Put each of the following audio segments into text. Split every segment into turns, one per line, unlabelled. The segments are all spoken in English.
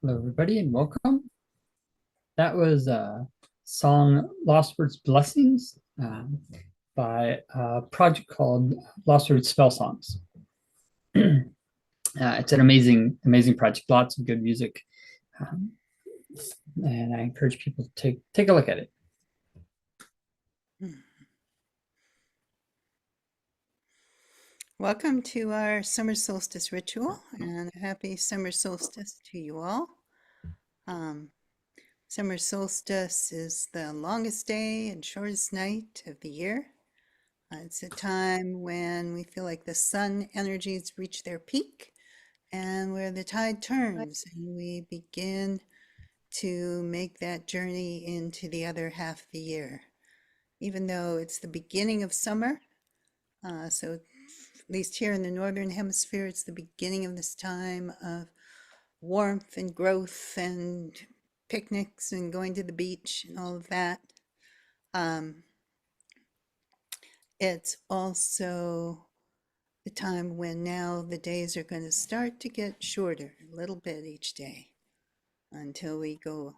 Hello, everybody, and welcome. That was a song Lost Words Blessings by a project called Lost Words Spell Songs. It's an amazing project, lots of good music. Um, and I encourage people to take a look at it.
Welcome to our summer solstice ritual and a happy summer solstice to you all. Um, Summer solstice is the longest day and shortest night of the year. It's a time when we feel like the sun energies reach their peak and where the tide turns and we begin to make that journey into the other half of the year. Even though it's the beginning of summer, so at least here in the northern hemisphere, it's the beginning of this time of warmth and growth and picnics and going to the beach and all of that. Um, it's also the time when now the days are going to start to get shorter a little bit each day until we go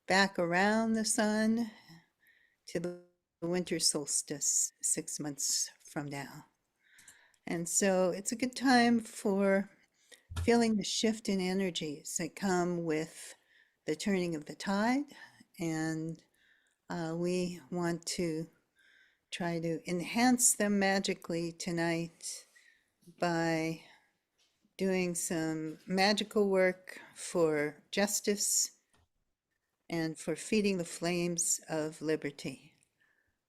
back around the sun to the winter solstice 6 months from now. And so it's a good time for feeling the shift in energies that come with the turning of the tide. And we want to try to enhance them magically tonight by doing some magical work for justice and for feeding the flames of liberty.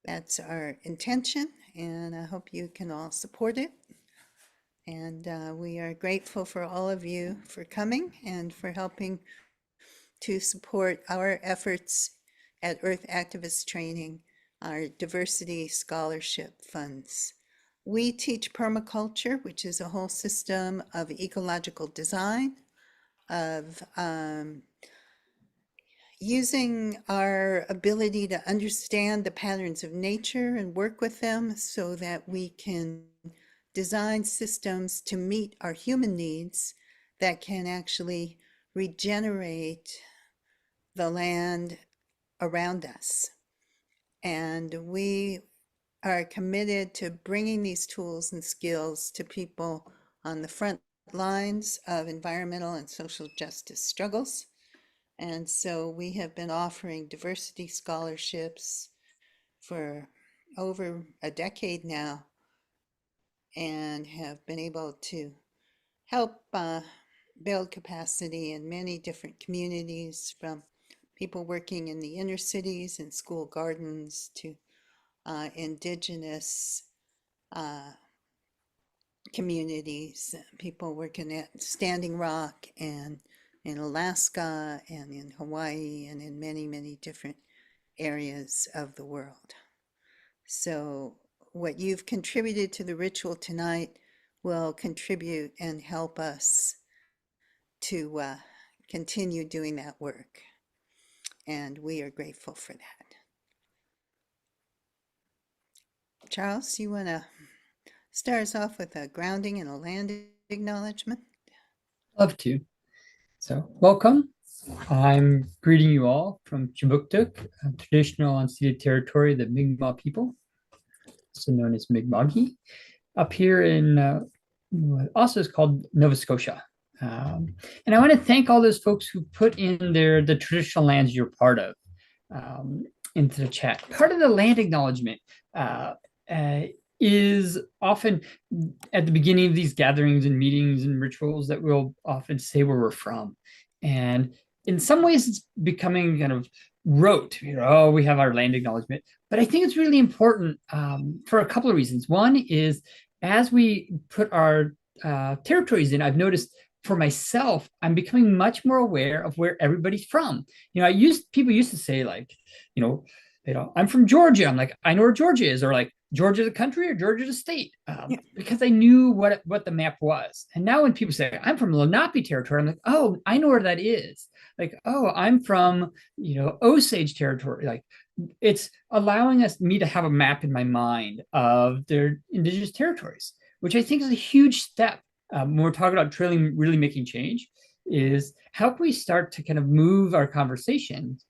That's our intention, and I hope you can all support it. And we are grateful for all of you for coming and for helping to support our efforts at Earth Activist Training, our diversity scholarship funds. We teach permaculture, which is a whole system of ecological design, of using our ability to understand the patterns of nature and work with them so that we can design systems to meet our human needs that can actually regenerate the land around us. And we are committed to bringing these tools and skills to people on the front lines of environmental and social justice struggles. And so we have been offering diversity scholarships for over a decade now and have been able to help build capacity in many different communities, from people working in the inner cities and school gardens to indigenous communities, people working at Standing Rock and in Alaska and in Hawaii and in many different areas of the world. So what you've contributed to the ritual tonight will contribute and help us to continue doing that work. And we are grateful for that. Charles, you want to start us off with a grounding and a land acknowledgement?
Love to. So, welcome. I'm greeting you all from Chibuktuk, a traditional unceded territory of the Mi'kmaq people, also known as Mi'kmaqi, up here in what also is called Nova Scotia. And I want to thank all those folks who put in the traditional lands you're part of into the chat. Part of the land acknowledgement is often at the beginning of these gatherings and meetings and rituals that we'll often say where we're from. And in some ways, it's becoming kind of rote. Oh, we have our land acknowledgement. But I think it's really important for a couple of reasons. One is as we put our territories in, I've noticed for myself, I'm becoming much more aware of where everybody's from. People used to say like, I'm from Georgia. I'm like, I know where Georgia is, or like Georgia the country or Georgia the state, because I knew what the map was. And now when people say I'm from Lenape territory, I'm like, oh, I know where that is. Like, oh, I'm from Osage territory. Like, it's allowing me to have a map in my mind of their indigenous territories, which I think is a huge step when we're talking about really making change. is how can we start to kind of move our conversations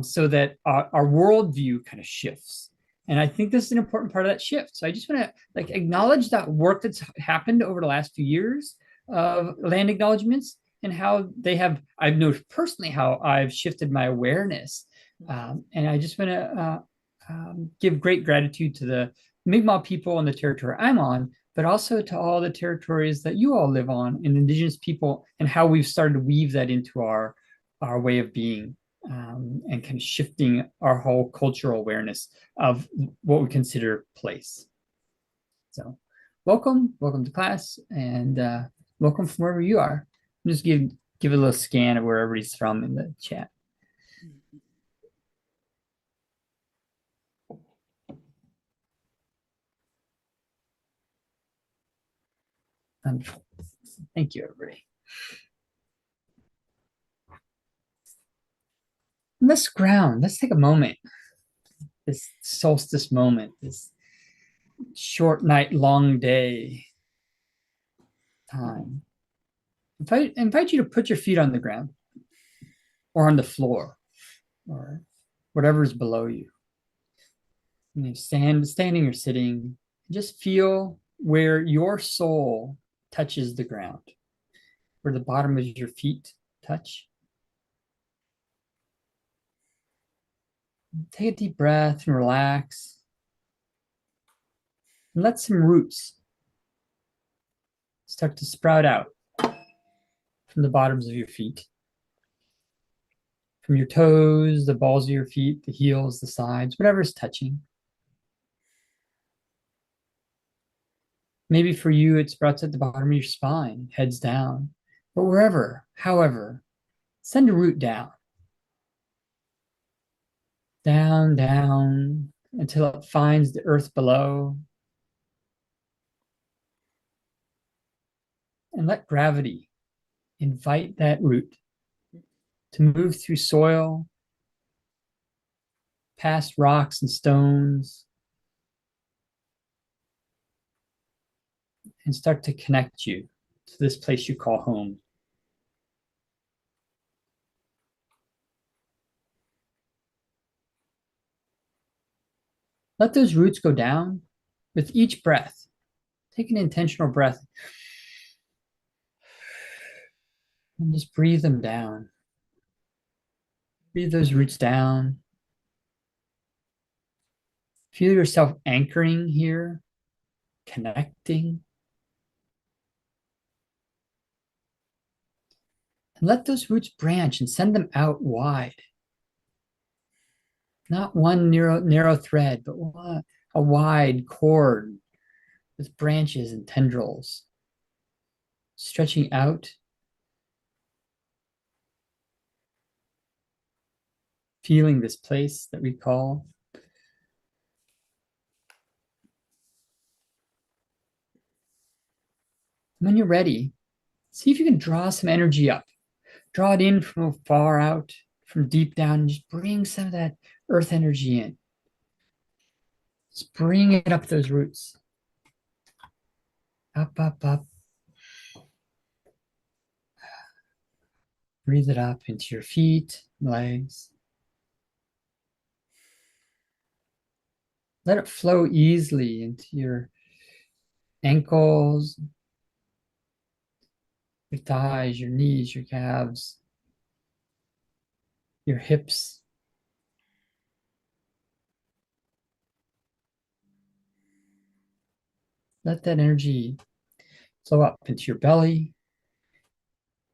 so that our worldview kind of shifts. And I think this is an important part of that shift. So I just want to like acknowledge that work that's happened over the last few years of land acknowledgements and how they have, I've noticed personally how I've shifted my awareness. And I just want to give great gratitude to the Mi'kmaq people on the territory I'm on, but also to all the territories that you all live on and Indigenous people, and how we've started to weave that into our way of being, and kind of shifting our whole cultural awareness of what we consider place. So, welcome to class, and welcome from wherever you are. Just give a little scan of where everybody's from in the chat. Thank you, everybody. Let's ground. Let's take a moment. This solstice moment, this short night, long day time. Invite you to put your feet on the ground or on the floor or whatever is below you. And you standing or sitting, just feel where your soul touches the ground, where the bottom of your feet touch. Take a deep breath and relax. And let some roots start to sprout out from the bottoms of your feet, from your toes, the balls of your feet, the heels, the sides, whatever is touching. Maybe for you, it sprouts at the bottom of your spine, heads down, but wherever, however, send a root down, down, down, until it finds the earth below. And let gravity invite that root to move through soil, past rocks and stones, and start to connect you to this place you call home. Let those roots go down with each breath. Take an intentional breath and just breathe them down. Breathe those roots down. Feel yourself anchoring here, connecting. And let those roots branch and send them out wide. Not one narrow thread, but a wide cord with branches and tendrils stretching out, feeling this place that we call. When you're ready, see if you can draw some energy up. Draw it in from far out, from deep down, and just bring some of that earth energy in. Just bring it up those roots. Up, up, up. Breathe it up into your feet, legs. Let it flow easily into your ankles, your thighs, your knees, your calves, your hips. Let that energy flow up into your belly,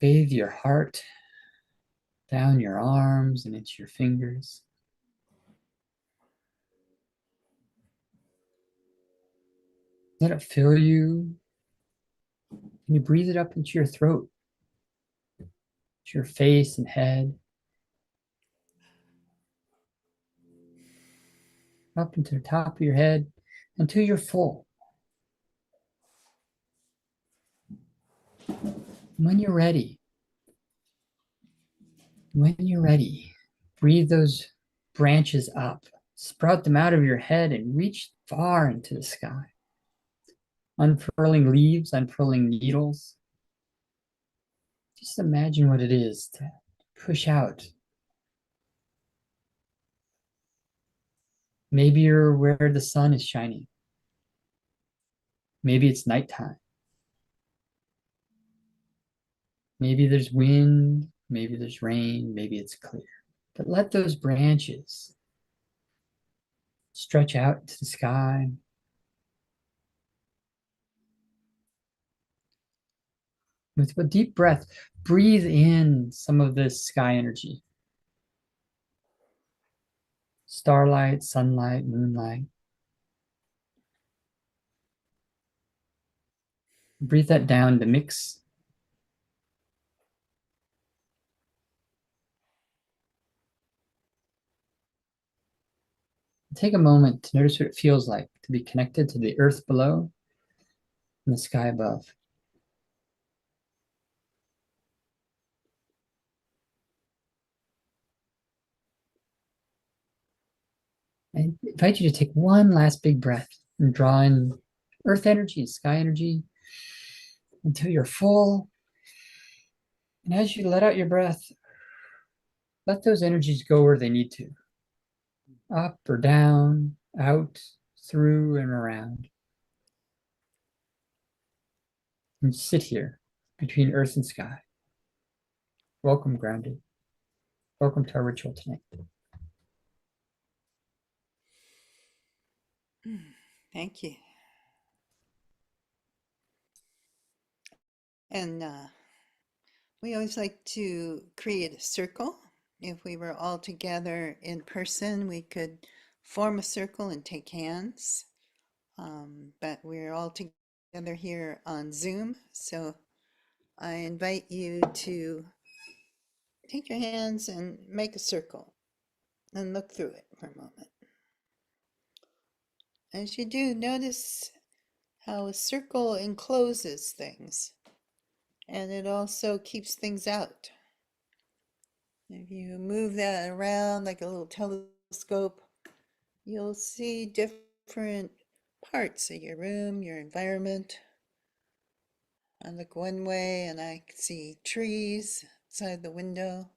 bathe your heart, down your arms and into your fingers. Let it fill you. And you breathe it up into your throat, to your face and head, up into the top of your head until you're full. When you're ready, breathe those branches up, sprout them out of your head and reach far into the sky. Unfurling leaves, unfurling needles. Just imagine what it is to push out. Maybe you're where the sun is shining. Maybe it's nighttime. Maybe there's wind. Maybe there's rain. Maybe it's clear. But let those branches stretch out to the sky. With a deep breath, breathe in some of this sky energy. Starlight, sunlight, moonlight. Breathe that down to mix. Take a moment to notice what it feels like to be connected to the earth below and the sky above. I invite you to take one last big breath and draw in earth energy, sky energy until you're full. And as you let out your breath, let those energies go where they need to, up or down, out, through, and around. And sit here between earth and sky. Welcome, grounded. Welcome to our ritual tonight.
Thank you. And we always like to create a circle. If we were all together in person, we could form a circle and take hands. But we're all together here on Zoom. So I invite you to take your hands and make a circle and look through it for a moment. As you do, notice how a circle encloses things and it also keeps things out. If you move that around like a little telescope, you'll see different parts of your room, your environment. I look one way and I see trees outside the window.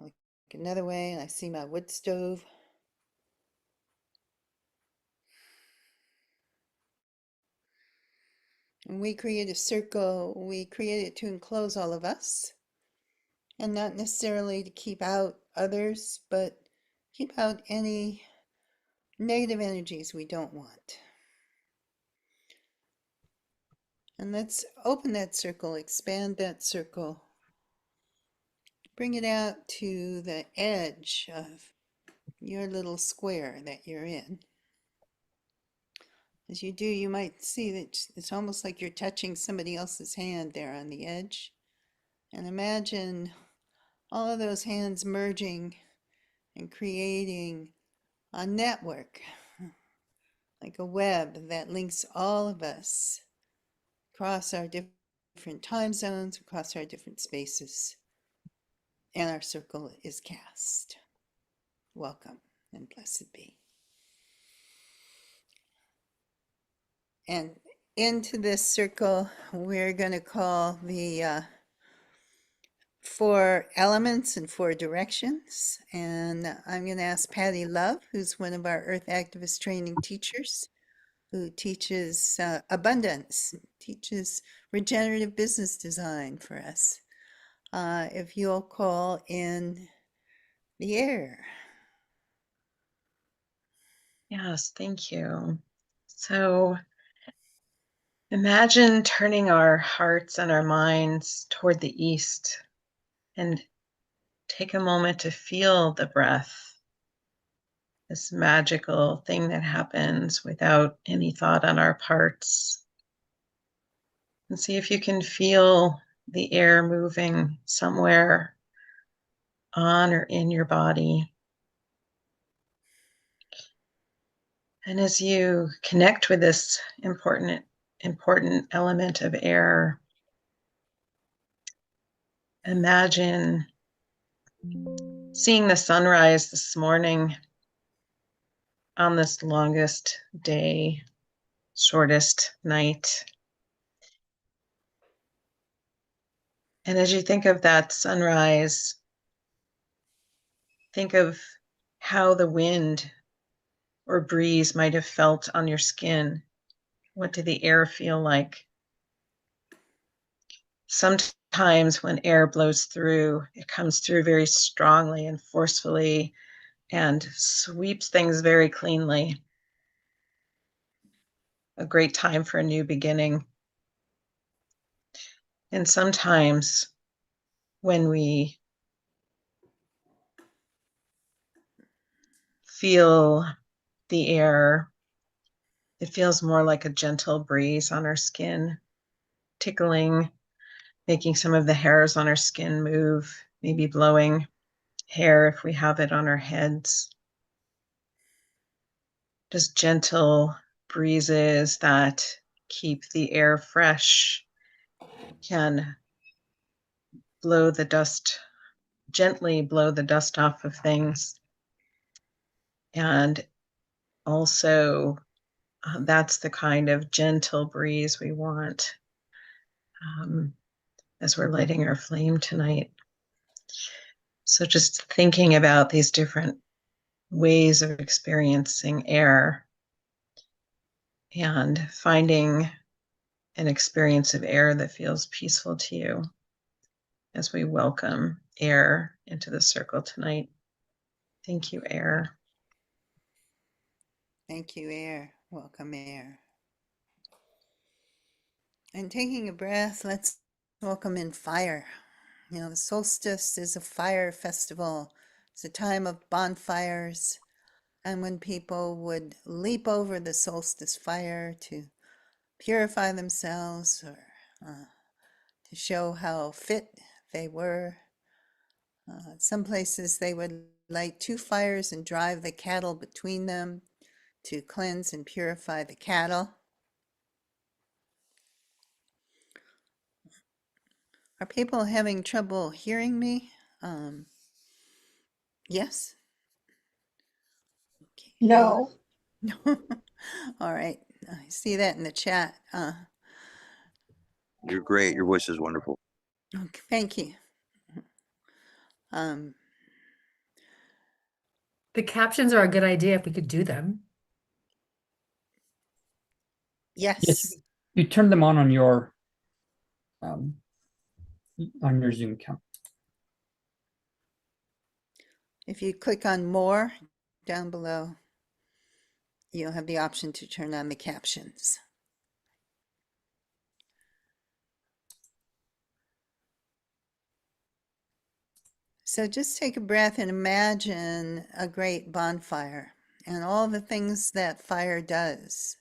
I look another way and I see my wood stove. When we create a circle, we create it to enclose all of us and not necessarily to keep out others, but keep out any negative energies we don't want. And let's open that circle, expand that circle, bring it out to the edge of your little square that you're in. As you do, you might see that it's almost like you're touching somebody else's hand there on the edge. And imagine all of those hands merging and creating a network, like a web that links all of us across our different time zones, across our different spaces. And our circle is cast. Welcome and blessed be. And into this circle, we're going to call the 4 elements and 4 directions. And I'm going to ask Patty Love, who's one of our Earth Activist training teachers, who teaches abundance, teaches regenerative business design for us. If you'll call in the air.
Yes, thank you. So imagine turning our hearts and our minds toward the east and take a moment to feel the breath, this magical thing that happens without any thought on our parts. And see if you can feel the air moving somewhere on or in your body. And as you connect with this important element of air, imagine seeing the sunrise this morning on this longest day, shortest night. And as you think of that sunrise, think of how the wind or breeze might have felt on your skin. What did the air feel like? Sometimes when air blows through, it comes through very strongly and forcefully and sweeps things very cleanly. A great time for a new beginning. And sometimes when we feel the air, it feels more like a gentle breeze on our skin, tickling, making some of the hairs on our skin move, maybe blowing hair if we have it on our heads. Just gentle breezes that keep the air fresh, can blow the dust, gently blow the dust off of things. And also, that's the kind of gentle breeze we want as we're lighting our flame tonight. So just thinking about these different ways of experiencing air and finding an experience of air that feels peaceful to you as we welcome air into the circle tonight. Thank you, air.
Thank you, air. Welcome, air. And taking a breath, let's welcome in fire. You know, the solstice is a fire festival. It's a time of bonfires. And when people would leap over the solstice fire to purify themselves or to show how fit they were, some places they would light 2 fires and drive the cattle between them to cleanse and purify the cattle. Are people having trouble hearing me? Yes? Okay.
No.
No. All right. I see that in the chat.
You're great. Your voice is wonderful.
Okay, thank you. Um,
The captions are a good idea if we could do them.
Yes,
yes.
you turn them on um, your Zoom account.
If you click on more down below, you'll have the option to turn on the captions. So just take a breath and imagine a great bonfire and all the things that fire does.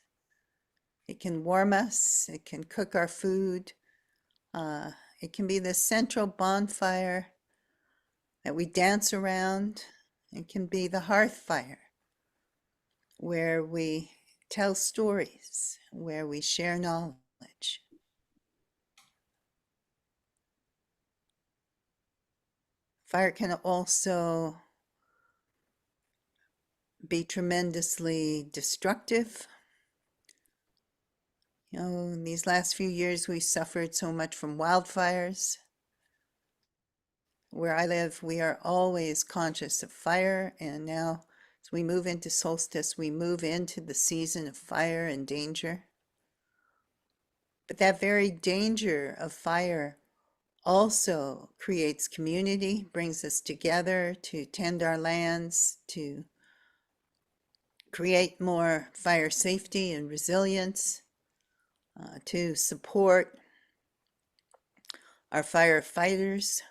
It can warm us, it can cook our food, it can be the central bonfire that we dance around. It can be the hearth fire where we tell stories, where we share knowledge. Fire can also be tremendously destructive. You know, in these last few years, we suffered so much from wildfires. Where I live, we are always conscious of fire, and now as we move into solstice, we move into the season of fire and danger. But that very danger of fire also creates community, brings us together to tend our lands, to create more fire safety and resilience, to support our firefighters,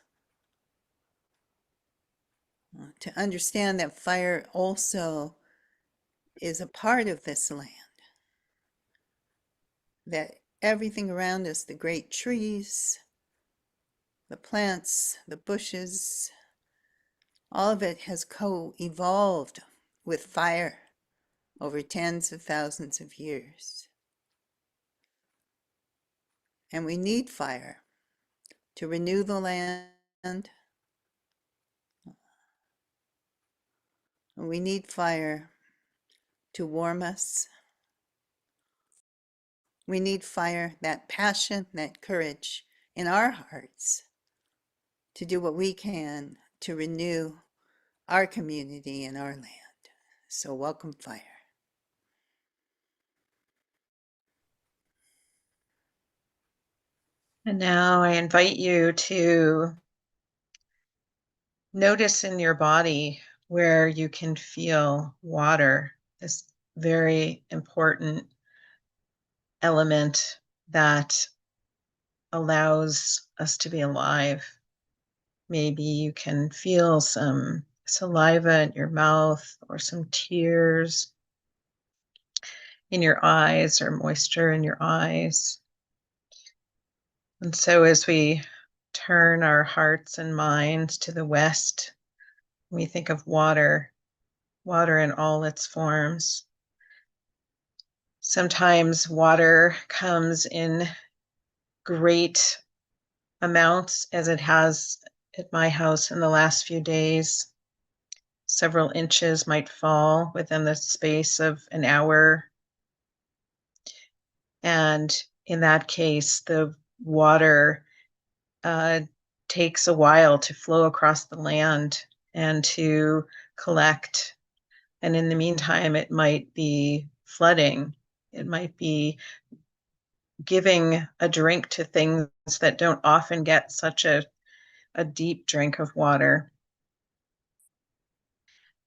to understand that fire also is a part of this land, that everything around us, the great trees, the plants, the bushes, all of it has co-evolved with fire over tens of thousands of years. And we need fire to renew the land. We need fire to warm us. We need fire, that passion, that courage in our hearts to do what we can to renew our community and our land. So welcome fire.
And now I invite you to notice in your body where you can feel water, this very important element that allows us to be alive. Maybe you can feel some saliva in your mouth or some tears in your eyes or moisture in your eyes. And so as we turn our hearts and minds to the west, we think of water, water in all its forms. Sometimes water comes in great amounts, as it has at my house in the last few days. Several inches might fall within the space of an hour. And in that case, the water takes a while to flow across the land and to collect. And in the meantime, it might be flooding. It might be giving a drink to things that don't often get such a deep drink of water.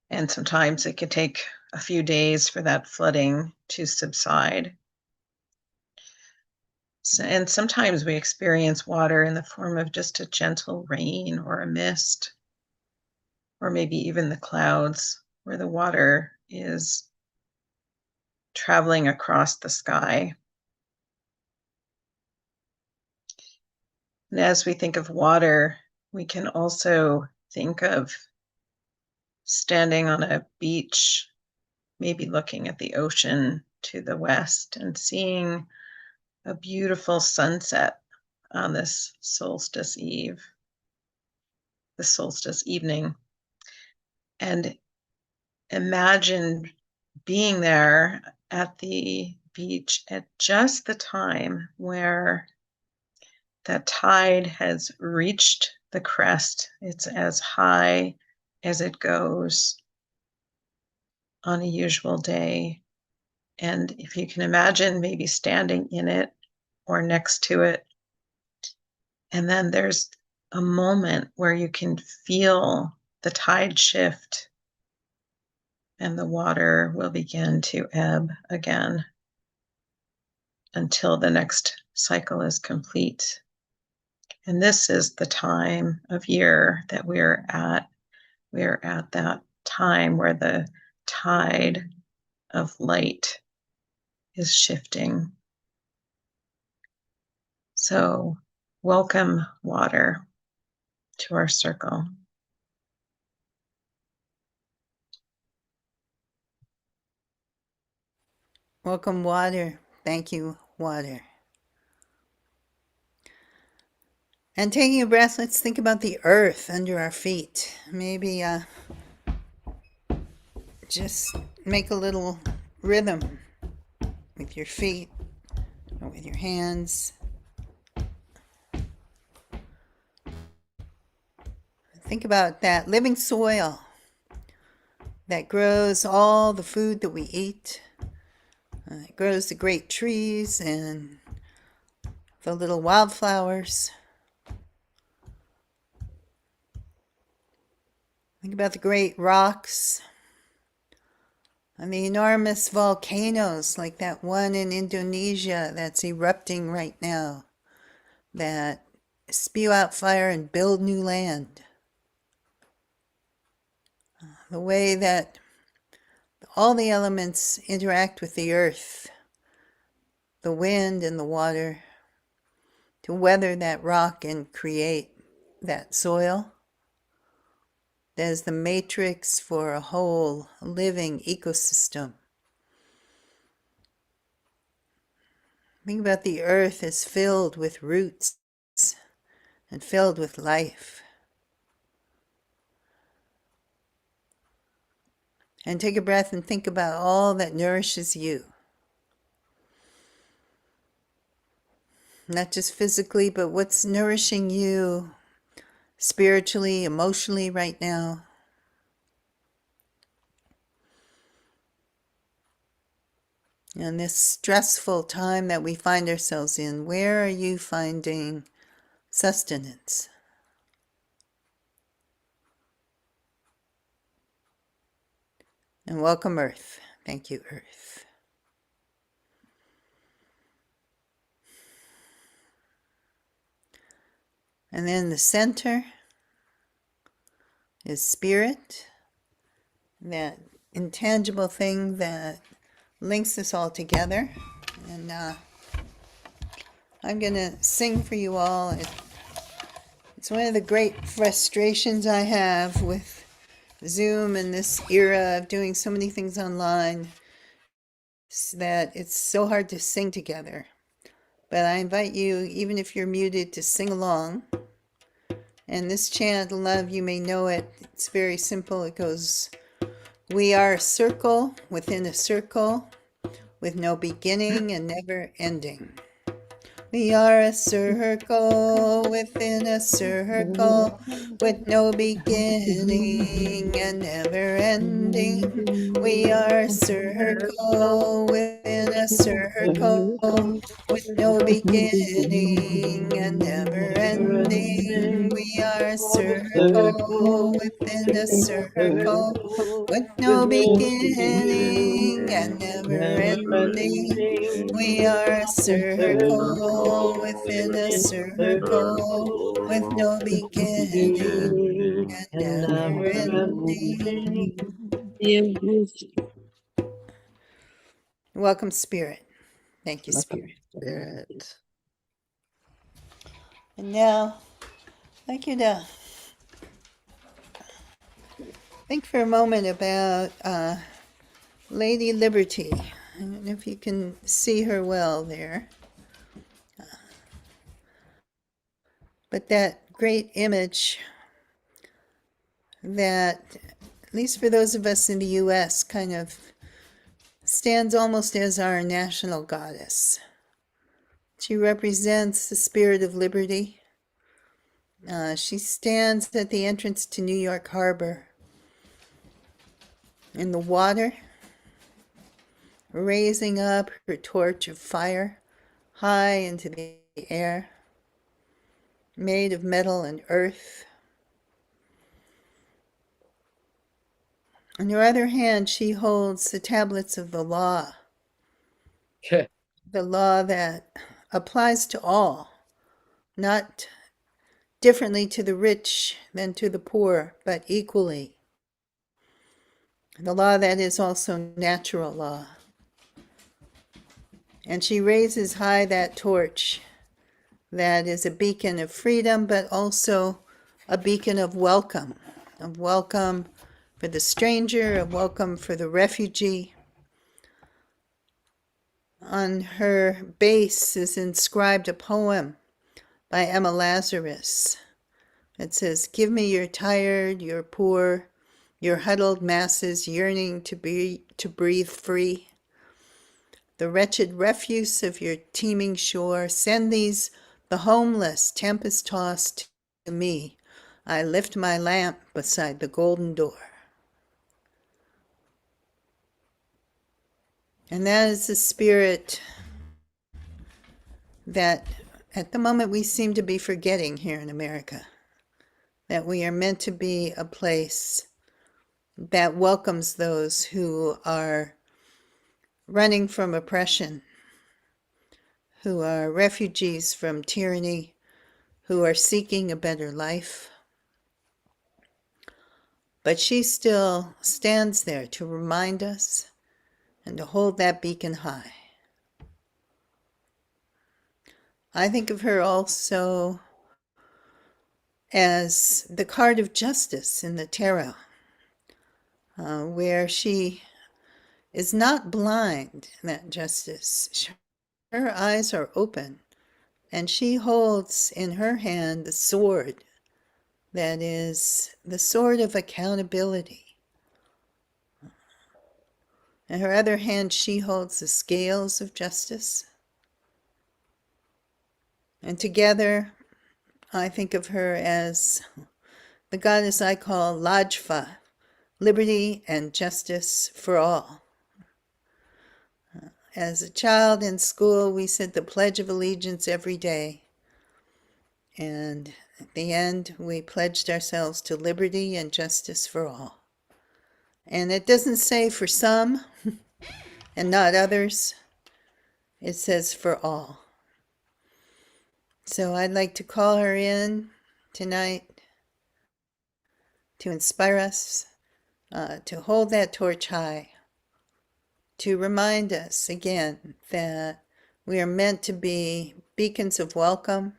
And sometimes it could take a few days for that flooding to subside. And sometimes we experience water in the form of just a gentle rain or a mist, or maybe even the clouds, where the water is traveling across the sky. And as we think of water, we can also think of standing on a beach, maybe looking at the ocean to the west and seeing a beautiful sunset on this solstice eve, the solstice evening. And imagine being there at the beach at just the time where that tide has reached the crest. It's as high as it goes on a usual day. And if you can imagine maybe standing in it or next to it, and then there's a moment where you can feel the tide shift and the water will begin to ebb again until the next cycle is complete. And this is the time of year that we're at. We're at that time where the tide of light is shifting. So welcome water to our circle.
Welcome water. Thank you, water. And taking a breath, let's think about the earth under our feet. Maybe just make a little rhythm with your feet or with your hands. Think about that living soil that grows all the food that we eat. It grows the great trees and the little wildflowers. Think about the great rocks and the enormous volcanoes like that one in Indonesia that's erupting right now, that spew out fire and build new land. The way that all the elements interact with the earth, the wind and the water, to weather that rock and create that soil. That is the matrix for a whole living ecosystem. Think about the earth as filled with roots and filled with life. And take a breath and think about all that nourishes you. Not just physically, but what's nourishing you spiritually, emotionally right now. In this stressful time that we find ourselves in, where are you finding sustenance? And welcome, Earth. Thank you, Earth. And then the center is spirit, that intangible thing that links us all together. And I'm going to sing for you all. It's one of the great frustrations I have with Zoom and this era of doing so many things online, that it's so hard to sing together. But I invite you, even if you're muted, to sing along. And this chant, love, you may know it. It's very simple. It goes, we are a circle within a circle with no beginning and never ending. We are a circle within a circle with no beginning and never ending. We are a circle within a circle with no beginning and never ending. We are a circle within a circle with no beginning and never ending. We are a circle within a circle with no beginning and never ending. Welcome, Spirit. Thank you, Spirit.
Spirit.
And now, I'd like you to think for a moment about Lady Liberty. I don't know if you can see her well there. But that great image that, at least for those of us in the US, kind of stands almost as our national goddess. She represents the spirit of liberty. She stands at the entrance to New York Harbor in the water, raising up her torch of fire high into the air, made of metal and earth. On her other hand, she holds the tablets of the law, the law that applies to all, not differently to the rich than to the poor, but equally. The law that is also natural law. And she raises high that torch that is a beacon of freedom, but also a beacon of welcome for the stranger, of welcome for the refugee. On her base is inscribed a poem by Emma Lazarus. It says, give me your tired, your poor, your huddled masses yearning to breathe free. The wretched refuse of your teeming shore, send these, the homeless, tempest-tossed, to me. I lift my lamp beside the golden door. And that is the spirit that at the moment we seem to be forgetting here in America. That we are meant to be a place that welcomes those who are running from oppression, who are refugees from tyranny, who are seeking a better life. But she still stands there to remind us and to hold that beacon high. I think of her also as the card of justice in the tarot, where she is not blind, that justice. Her eyes are open, and she holds in her hand the sword that is the sword of accountability. In her other hand, she holds the scales of justice. And together, I think of her as the goddess I call Lajfa, liberty and justice for all. As a child in school, we said the Pledge of Allegiance every day. And at the end, we pledged ourselves to liberty and justice for all. And it doesn't say for some and not others, it says for all. So I'd like to call her in tonight to inspire us, to hold that torch high, to remind us again that we are meant to be beacons of welcome.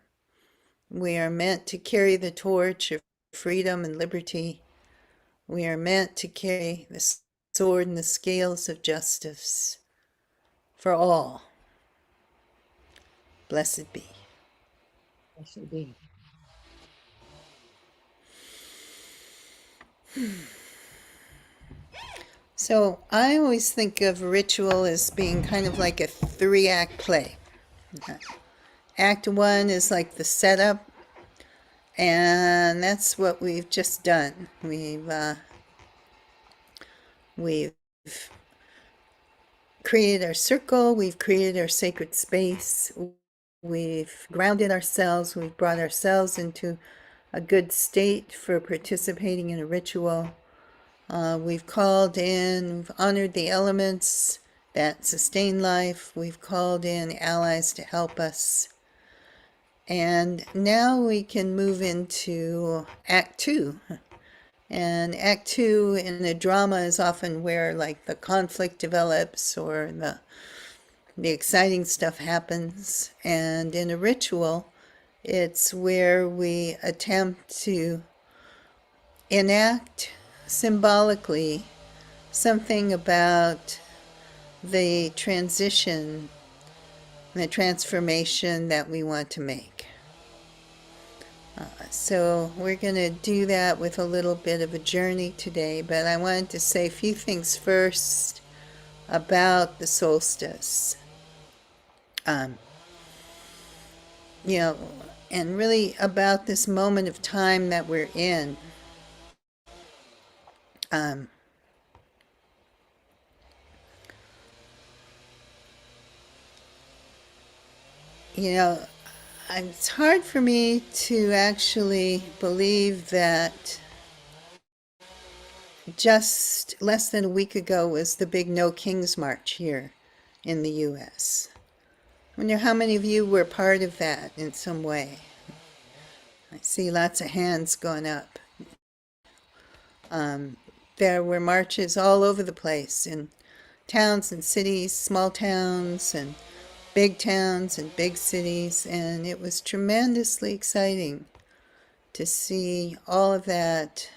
We are meant to carry the torch of freedom and liberty. We are meant to carry the sword and the scales of justice for all. Blessed be.
Blessed be.
So I always think of ritual as being kind of like a 3-act play. Act 1 is like the setup, and that's what we've just done. We've created our circle, we've created our sacred space, we've grounded ourselves, we've brought ourselves into a good state for participating in a ritual. We've called in, we've honored the elements that sustain life, we've called in allies to help us. And now we can move into Act 2. And Act 2 in a drama is often where like the conflict develops or the exciting stuff happens. And in a ritual, it's where we attempt to enact symbolically something about the transition, the transformation that we want to make. So we're going to do that with a little bit of a journey today, but I wanted to say a few things first about the solstice. And really about this moment of time that we're in. It's hard for me to actually believe that just less than a week ago was the big No Kings March here in the U.S. I wonder how many of you were part of that in some way. I see lots of hands going up. There were marches all over the place in towns and cities, small towns and big towns and big cities, and it was tremendously exciting to see all of that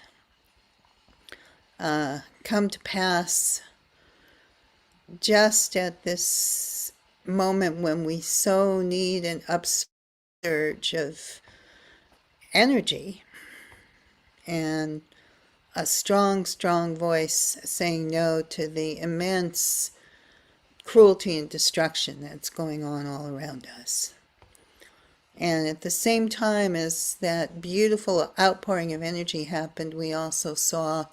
come to pass just at this moment when we so need an upsurge of energy and a strong, strong voice saying no to the immense cruelty and destruction that's going on all around us. And at the same time as that beautiful outpouring of energy happened, we also saw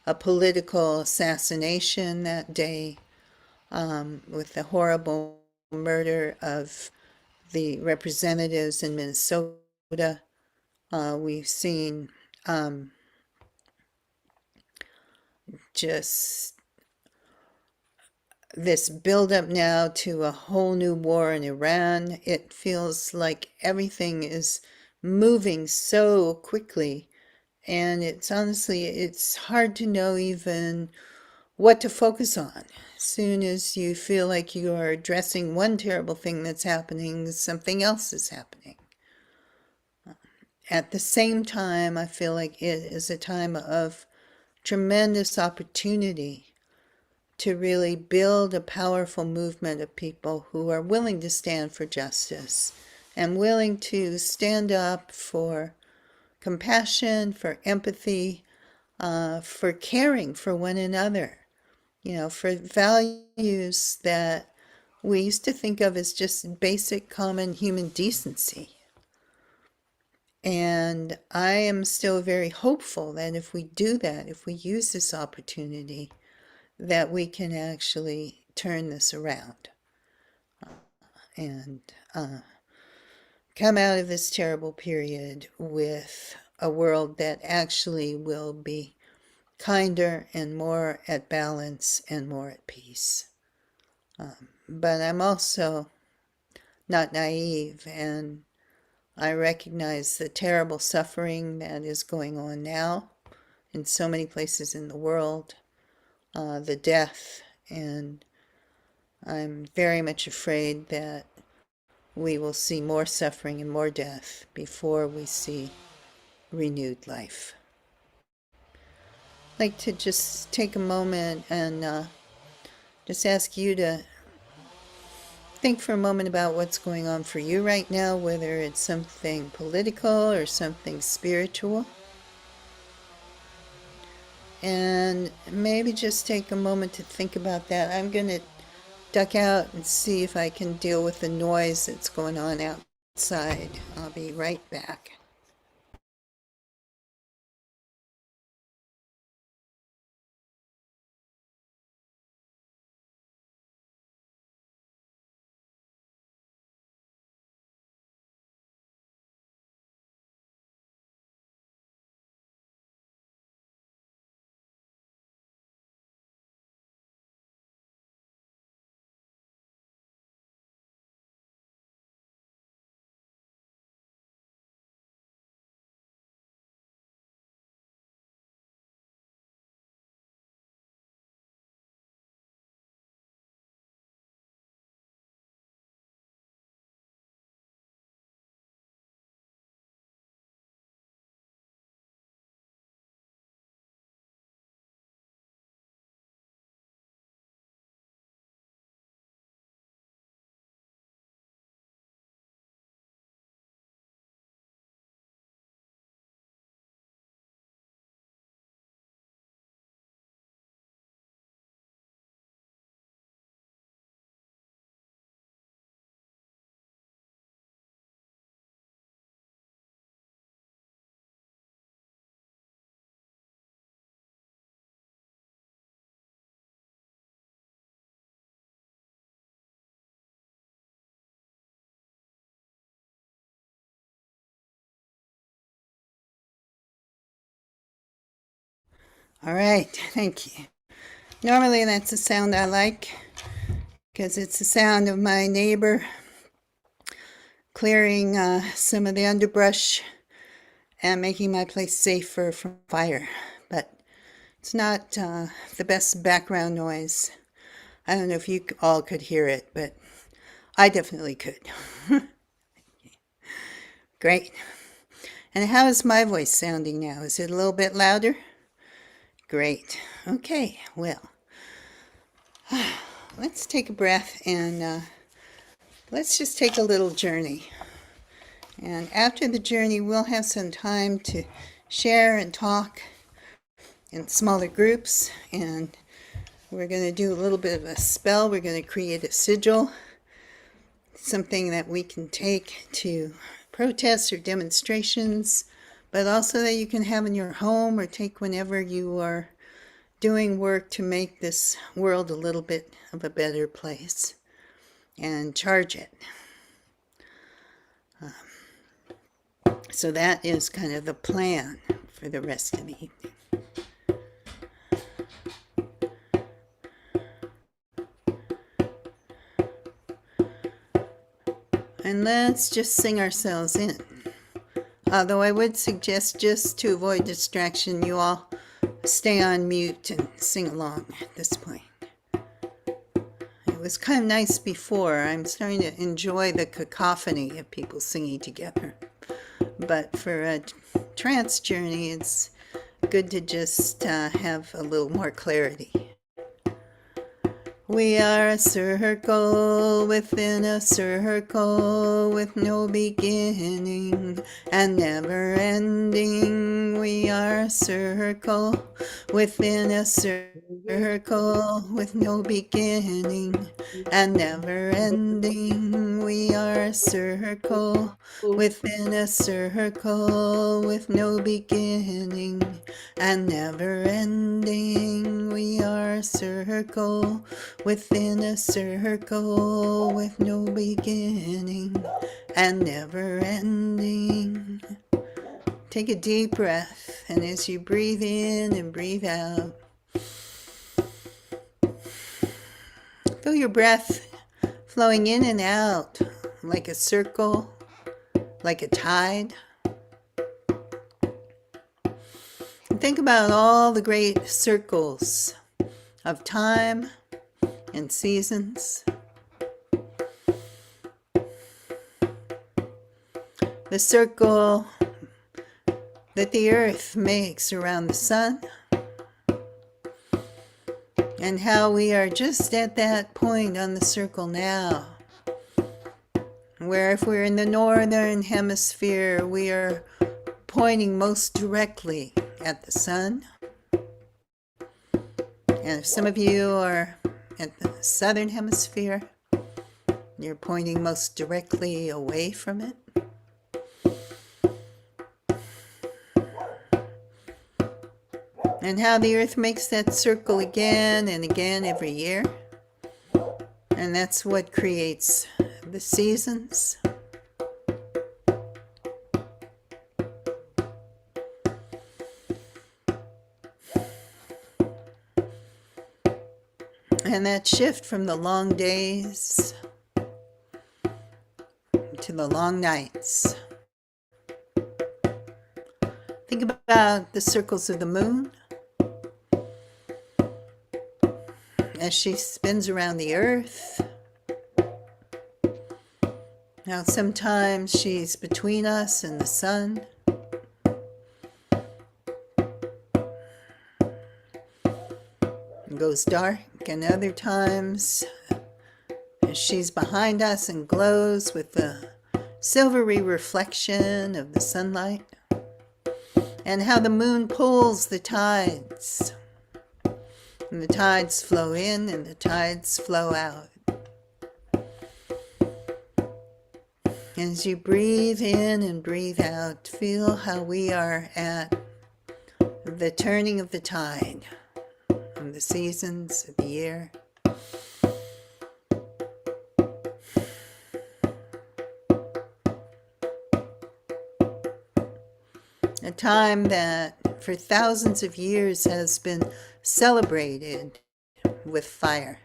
a political assassination that day with the horrible murder of the representatives in Minnesota. We've seen just this buildup now to a whole new war in Iran. It feels like everything is moving so quickly, and it's hard to know even what to focus on. As soon as you feel like you are addressing one terrible thing that's happening, something else is happening. At the same time, I feel like it is a time of tremendous opportunity to really build a powerful movement of people who are willing to stand for justice and willing to stand up for compassion, for empathy, for caring for one another, for values that we used to think of as just basic common human decency. And I am still very hopeful that if we do that, if we use this opportunity, that we can actually turn this around and come out of this terrible period with a world that actually will be kinder and more at balance and more at peace. But I'm also not naive, and I recognize the terrible suffering that is going on now in so many places in the world, the death, and I'm very much afraid that we will see more suffering and more death before we see renewed life. I'd like to just take a moment and just ask you to think for a moment about what's going on for you right now, whether it's something political or something spiritual. And maybe just take a moment to think about that. I'm going to duck out and see if I can deal with the noise that's going on outside. I'll be right back. All right, thank you. Normally that's a sound I like because it's the sound of my neighbor clearing some of the underbrush and making my place safer from fire. But it's not the best background noise. I don't know if you all could hear it, but I definitely could. Great. And how is my voice sounding now? Is it a little bit louder? Great. Okay, well, let's take a breath and let's just take a little journey. And after the journey, we'll have some time to share and talk in smaller groups. And we're going to do a little bit of a spell. We're going to create a sigil, something that we can take to protests or demonstrations, but also that you can have in your home or take whenever you are doing work to make this world a little bit of a better place, and charge it. So that is kind of the plan for the rest of the evening. And let's just sing ourselves in. Although I would suggest, just to avoid distraction, you all stay on mute and sing along at this point. It was kind of nice before. I'm starting to enjoy the cacophony of people singing together. But for a trance journey, it's good to just have a little more clarity. We are a circle within a circle with no beginning and never ending. We are a circle within a circle with no beginning and never ending. We are a circle within a circle with no beginning and never ending. We are a circle within a circle with no beginning and never ending. Take a deep breath, and as you breathe in and breathe out, feel your breath flowing in and out like a circle, like a tide. And think about all the great circles of time and seasons. The circle that the earth makes around the sun, and how we are just at that point on the circle now, where if we're in the northern hemisphere, we are pointing most directly at the sun. And if some of you are at the southern hemisphere, you're pointing most directly away from it. And how the earth makes that circle again and again every year. And that's what creates the seasons. And that shift from the long days to the long nights. Think about the circles of the moon as she spins around the earth. Now sometimes she's between us and the sun. It goes dark, and other times she's behind us and glows with the silvery reflection of the sunlight. And how the moon pulls the tides. And the tides flow in and the tides flow out. As you breathe in and breathe out, feel how we are at the turning of the tide of the seasons of the year. A time that for thousands of years has been celebrated with fire.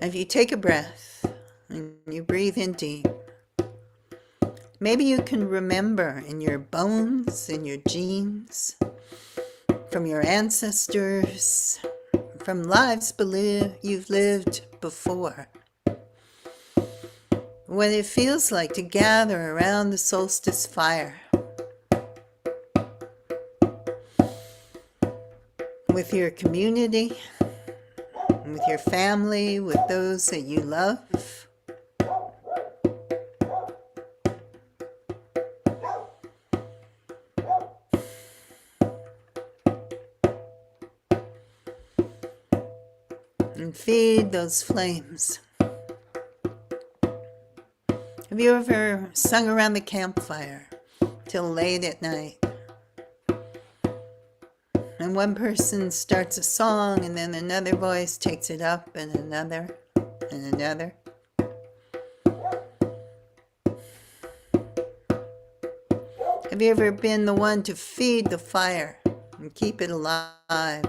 If you take a breath and you breathe in deep, maybe you can remember in your bones, in your genes, from your ancestors, from lives you've lived before, what it feels like to gather around the solstice fire with your community, with your family, with those that you love. And feed those flames. Have you ever sung around the campfire till late at night? And one person starts a song and then another voice takes it up, and another and another. Have you ever been the one to feed the fire and keep it alive?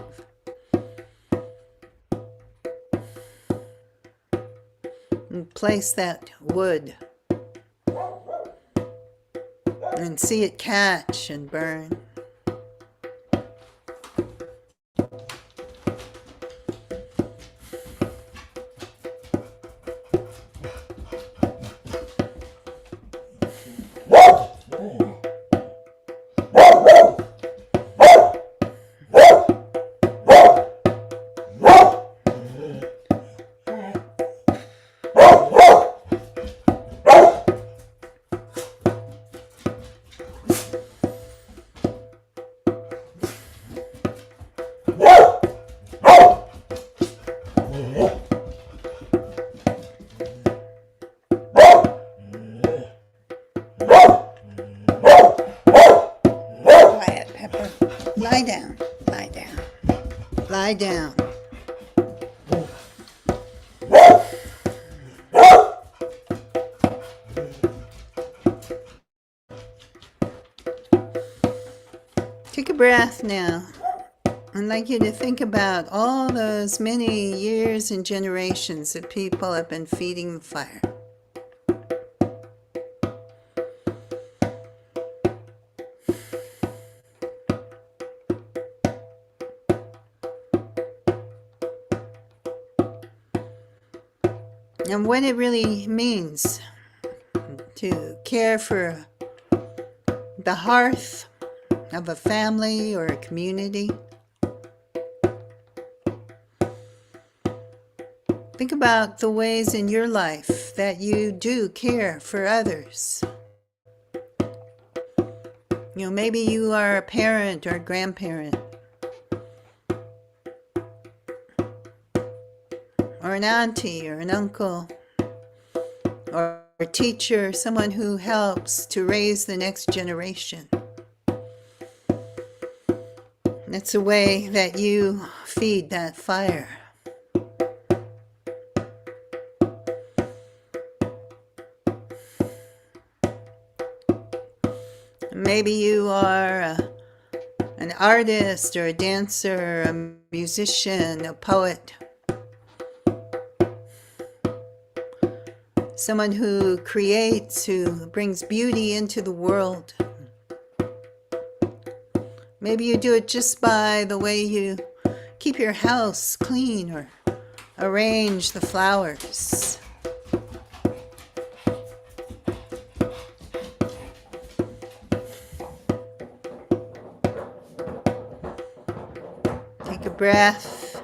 And place that wood and see it catch and burn. lie down, lie down, lie down. Take a breath now. I'd like you to think about all those many years and generations that people have been feeding the fire. And what it really means to care for the hearth of a family or a community. Think about the ways in your life that you do care for others. Maybe you are a parent or a grandparent, or an auntie or an uncle, or a teacher, someone who helps to raise the next generation. That's a way that you feed that fire. Maybe you are an artist or a dancer, a musician, a poet. Someone who creates, who brings beauty into the world. Maybe you do it just by the way you keep your house clean or arrange the flowers. Take a breath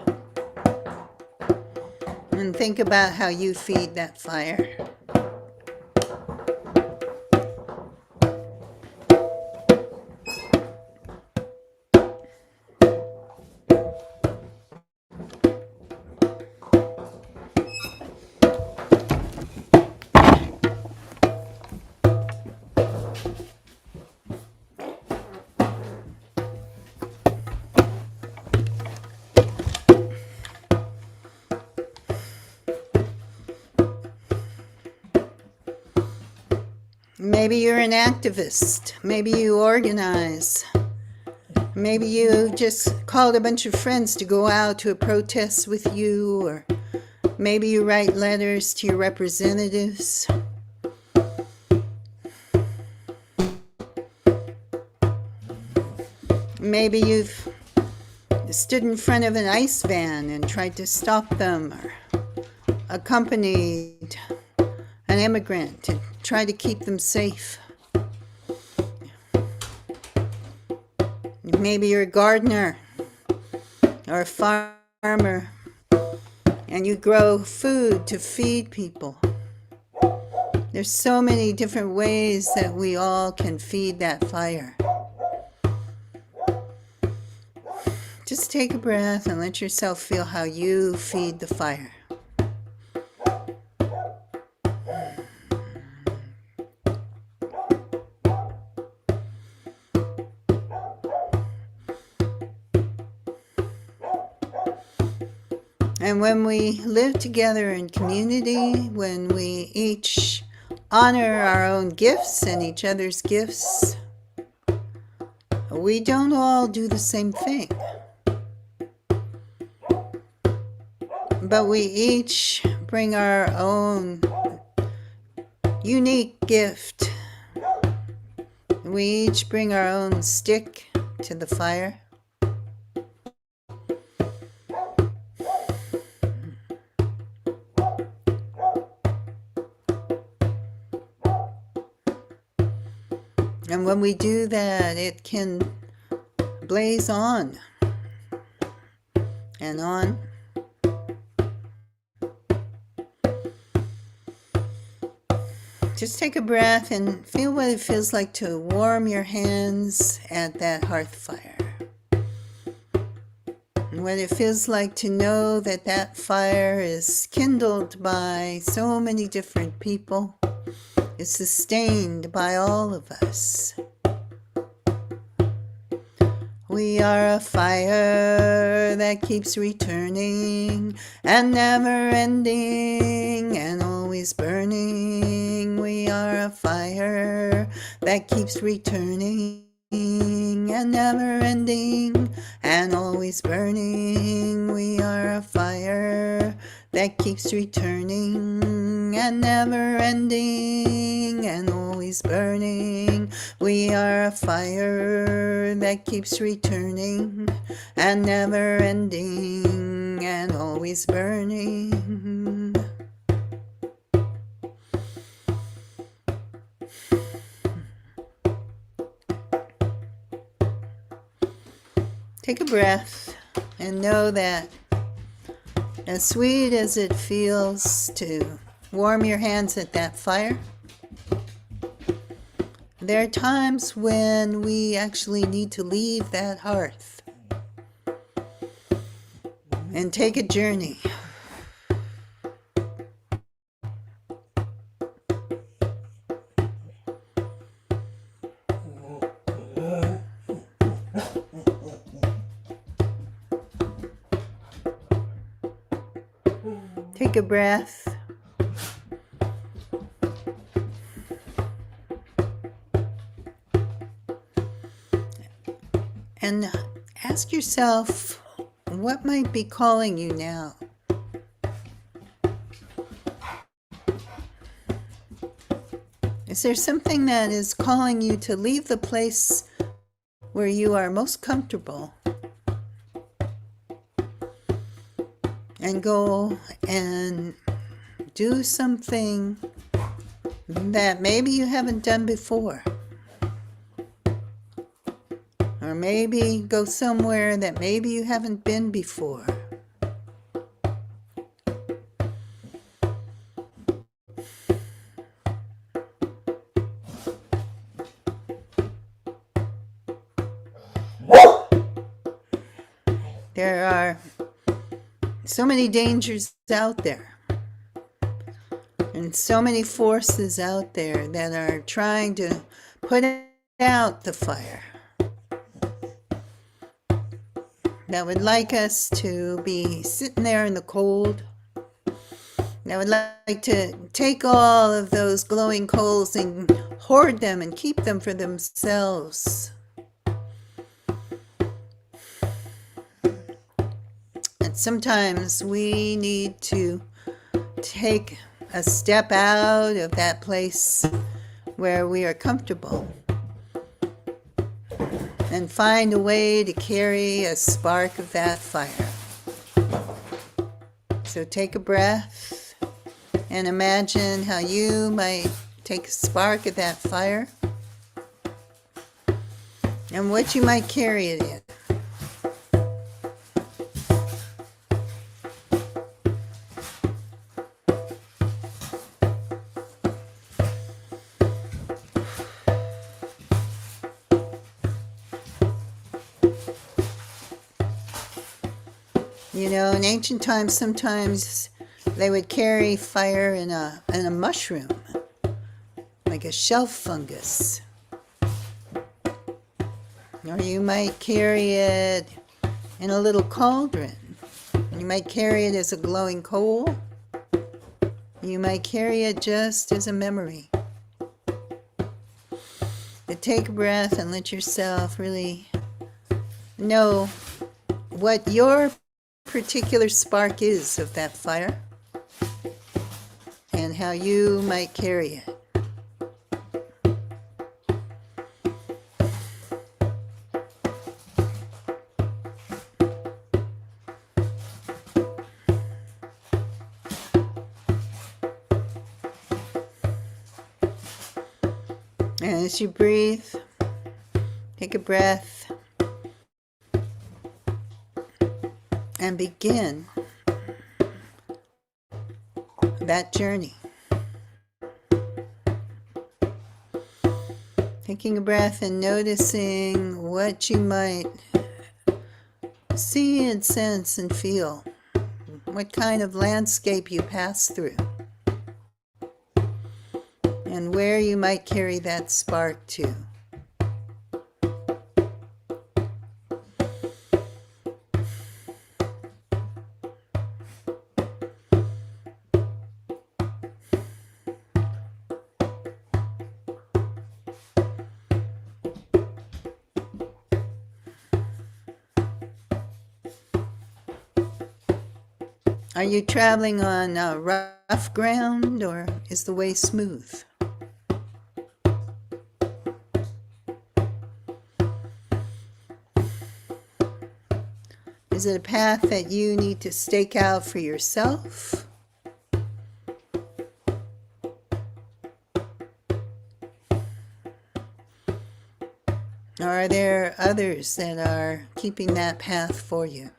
and think about how you feed that fire. Maybe you're an activist. Maybe you organize. Maybe you just called a bunch of friends to go out to a protest with you, or maybe you write letters to your representatives. Maybe you've stood in front of an ICE van and tried to stop them, or accompanied an immigrant to try to keep them safe. Maybe you're a gardener or a farmer and you grow food to feed people. There's so many different ways that we all can feed that fire. Just take a breath and let yourself feel how you feed the fire. And when we live together in community, when we each honor our own gifts and each other's gifts, we don't all do the same thing. But we each bring our own unique gift. We each bring our own stick to the fire. And when we do that, it can blaze on and on. Just take a breath and feel what it feels like to warm your hands at that hearth fire. And what it feels like to know that that fire is kindled by so many different people. Is sustained by all of us. We are a fire that keeps returning and never ending and always burning. We are a fire that keeps returning and never ending and always burning. We are a fire that keeps returning and never ending and always burning. We are a fire that keeps returning and never ending and always burning. Take a breath and know that as sweet as it feels to warm your hands at that fire, there are times when we actually need to leave that hearth and take a journey. Take a breath. And ask yourself, what might be calling you now? Is there something that is calling you to leave the place where you are most comfortable and go and do something that maybe you haven't done before? Or maybe go somewhere that maybe you haven't been before. There are so many dangers out there, and so many forces out there that are trying to put out the fire, that would like us to be sitting there in the cold, that would like to take all of those glowing coals and hoard them and keep them for themselves. And sometimes we need to take a step out of that place where we are comfortable and find a way to carry a spark of that fire. So take a breath and imagine how you might take a spark of that fire and what you might carry it in. You know, in ancient times, sometimes they would carry fire in a mushroom, like a shelf fungus. Or you might carry it in a little cauldron. You might carry it as a glowing coal. You might carry it just as a memory. But take a breath and let yourself really know what your particular spark is of that fire and how you might carry it. And as you breathe, take a breath and begin that journey. Taking a breath and noticing what you might see and sense and feel, what kind of landscape you pass through, and where you might carry that spark to. Are you traveling on rough ground or is the way smooth? Is it a path that you need to stake out for yourself? Or are there others that are keeping that path for you?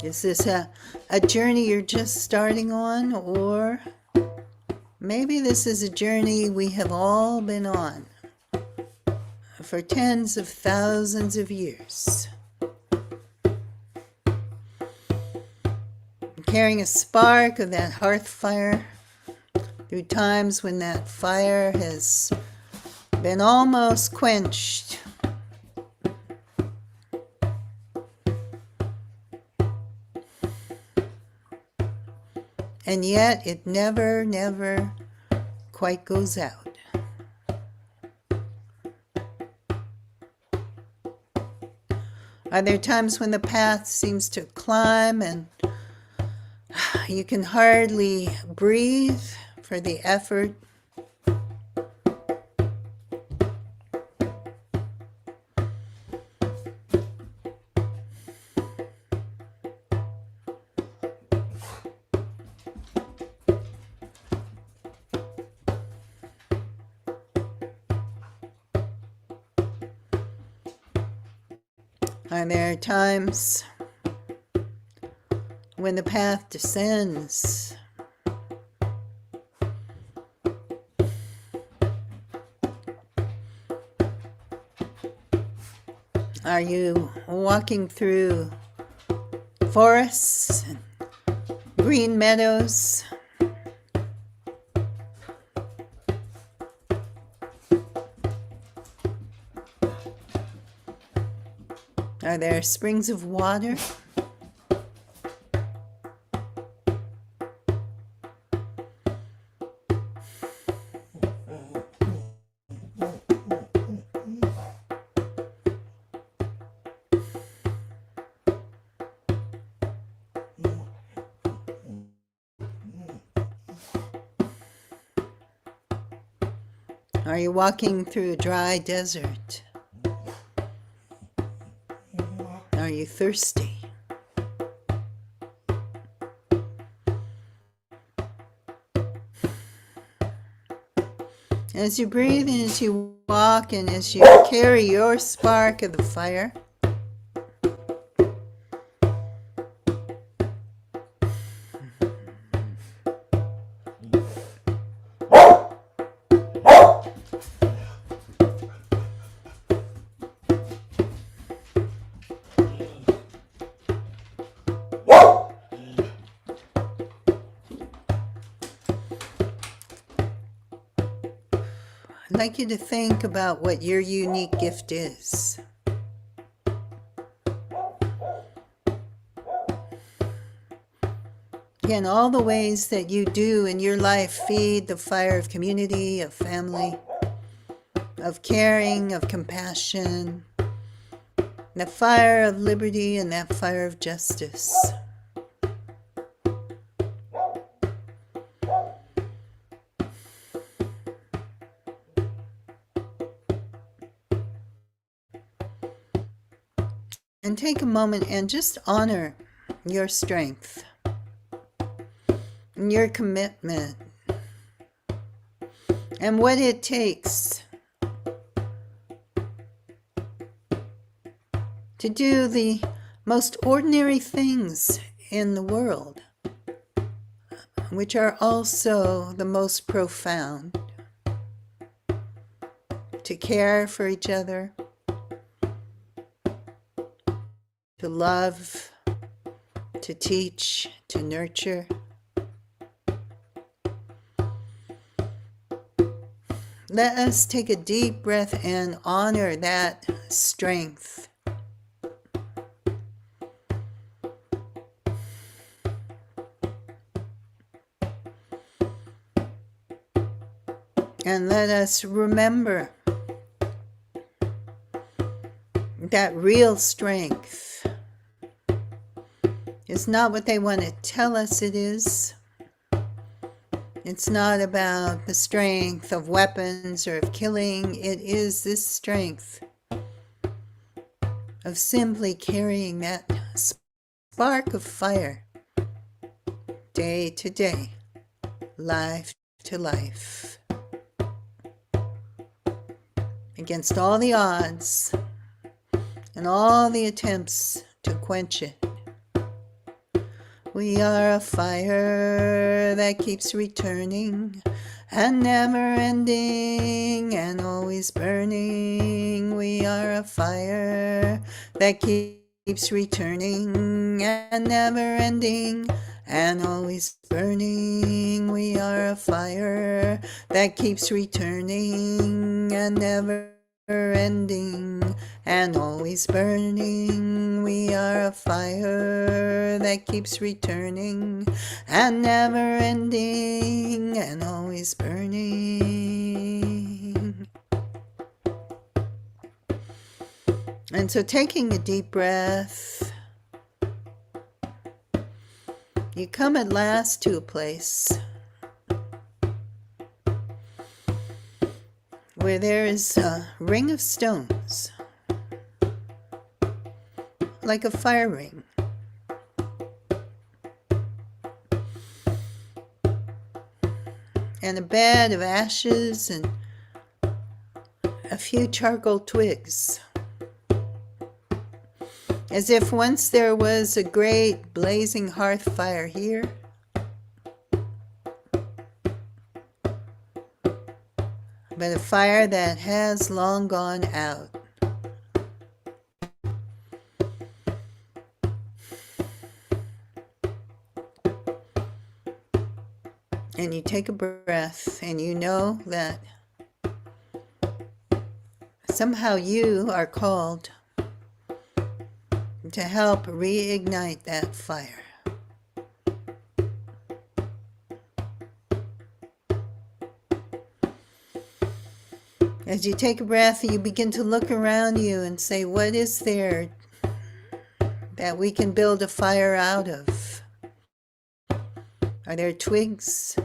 Is this a journey you're just starting on, or maybe this is a journey we have all been on for tens of thousands of years? Carrying a spark of that hearth fire through times when that fire has been almost quenched. And yet it never quite goes out. Are there times when the path seems to climb and you can hardly breathe for the effort? Are there times when the path descends? Are you walking through forests and green meadows? Are there springs of water? Are you walking through a dry desert? Are you thirsty? As you breathe and as you walk and as you carry your spark of the fire, I'd like you to think about what your unique gift is. Again, all the ways that you do in your life feed the fire of community, of family, of caring, of compassion, the fire of liberty and that fire of justice. And take a moment and just honor your strength and your commitment and what it takes to do the most ordinary things in the world, which are also the most profound. To care for each other, to love, to teach, to nurture. Let us take a deep breath and honor that strength. And let us remember that real strength is not what they want to tell us it is. It's not about the strength of weapons or of killing. It is this strength of simply carrying that spark of fire day to day, life to life, against all the odds and all the attempts to quench it. We are a fire that keeps returning and never ending and always burning. We are a fire that keeps returning and never ending and always burning. We are a fire that keeps returning and never ending and always burning. We are a fire that keeps returning and never ending and always burning. And so, taking a deep breath, you come at last to a place where there is a ring of stones, like a fire ring. And a bed of ashes and a few charcoal twigs. As if once there was a great blazing hearth fire here, but a fire that has long gone out. And you take a breath and you know that somehow you are called to help reignite that fire. As you take a breath, you begin to look around you and say, what is there that we can build a fire out of? Are there twigs?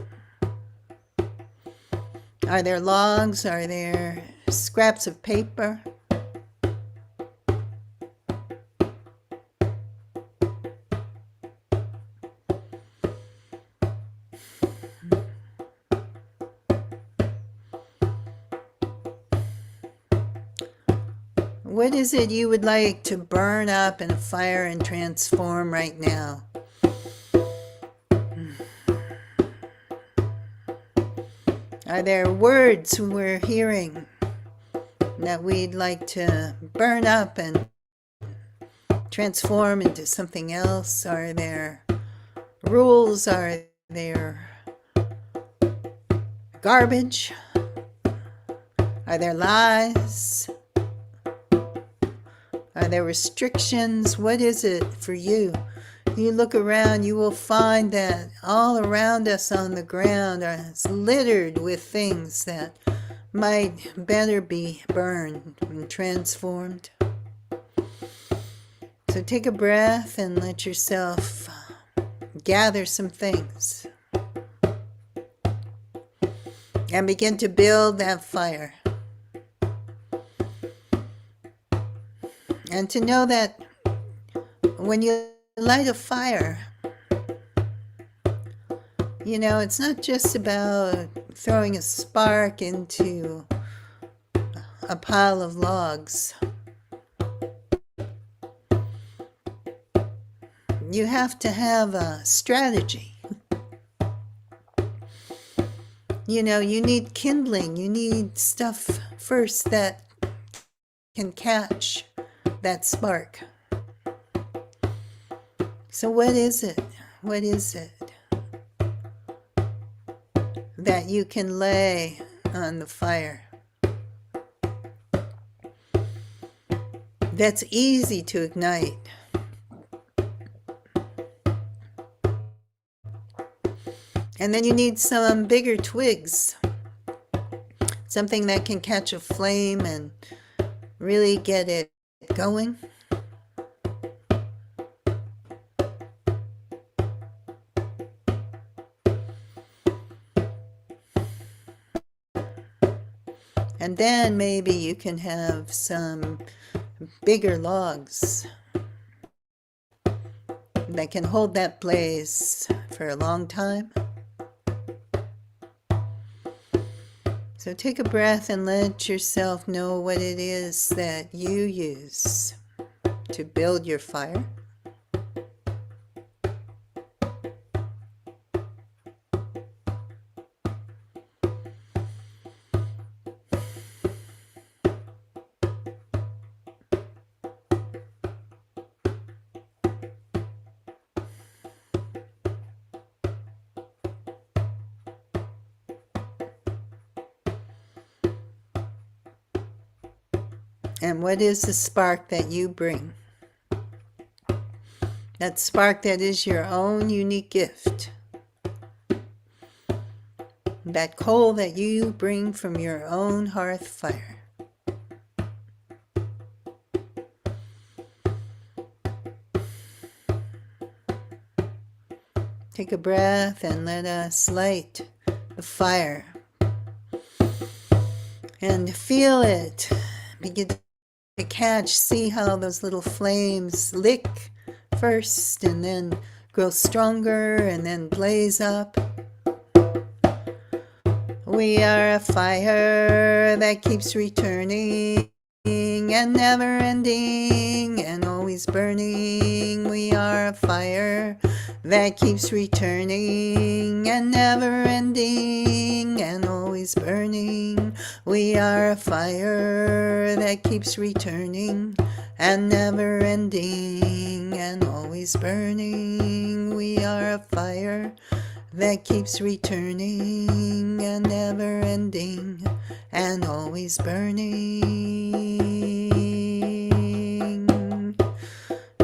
Are there logs? Are there scraps of paper? What is it you would like to burn up in a fire and transform right now? Are there words we're hearing that we'd like to burn up and transform into something else? Are there rules? Are there garbage? Are there lies? Are there restrictions? What is it for you? You look around, you will find that all around us on the ground is littered with things that might better be burned and transformed. So take a breath and let yourself gather some things and begin to build that fire. And to know that when you light a fire, you know, it's not just about throwing a spark into a pile of logs. You have to have a strategy. You know, you need kindling. You need stuff first that can catch that spark. So what is it? What is it that you can lay on the fire that's easy to ignite? And then you need some bigger twigs something that can catch a flame and really get it going. And then maybe you can have some bigger logs that can hold that blaze for a long time. So take a breath and let yourself know what it is that you use to build your fire. And what is the spark that you bring? That spark that is your own unique gift. That coal that you bring from your own hearth fire. Take a breath and let us light the fire. And feel it begin to catch, see how those little flames lick first and then grow stronger and then blaze up. We are a fire that keeps returning and never ending and always burning. We are a fire that keeps returning and never ending and always burning. We are a fire that keeps returning and never ending and always burning. We are a fire that keeps returning and never ending and always burning.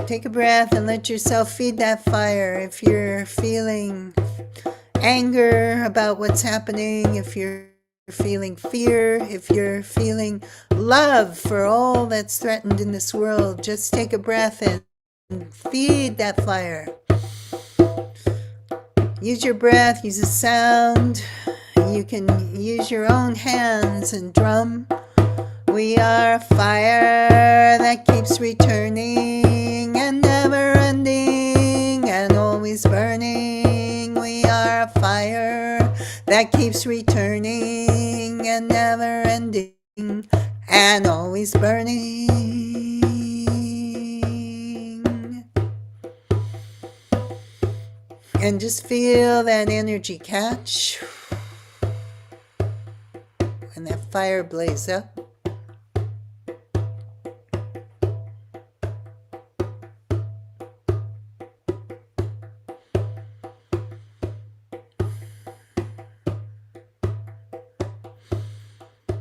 Take a breath and let yourself feed that fire. If you're feeling anger about what's happening, if you're feeling fear, if you're feeling love for all that's threatened in this world, just take a breath and feed that fire. Use your breath, use a sound. You can use your own hands and drum. We are a fire that keeps returning and never ending and always burning. We are a fire that keeps returning and never ending and always burning. And just feel that energy catch and that fire blaze up.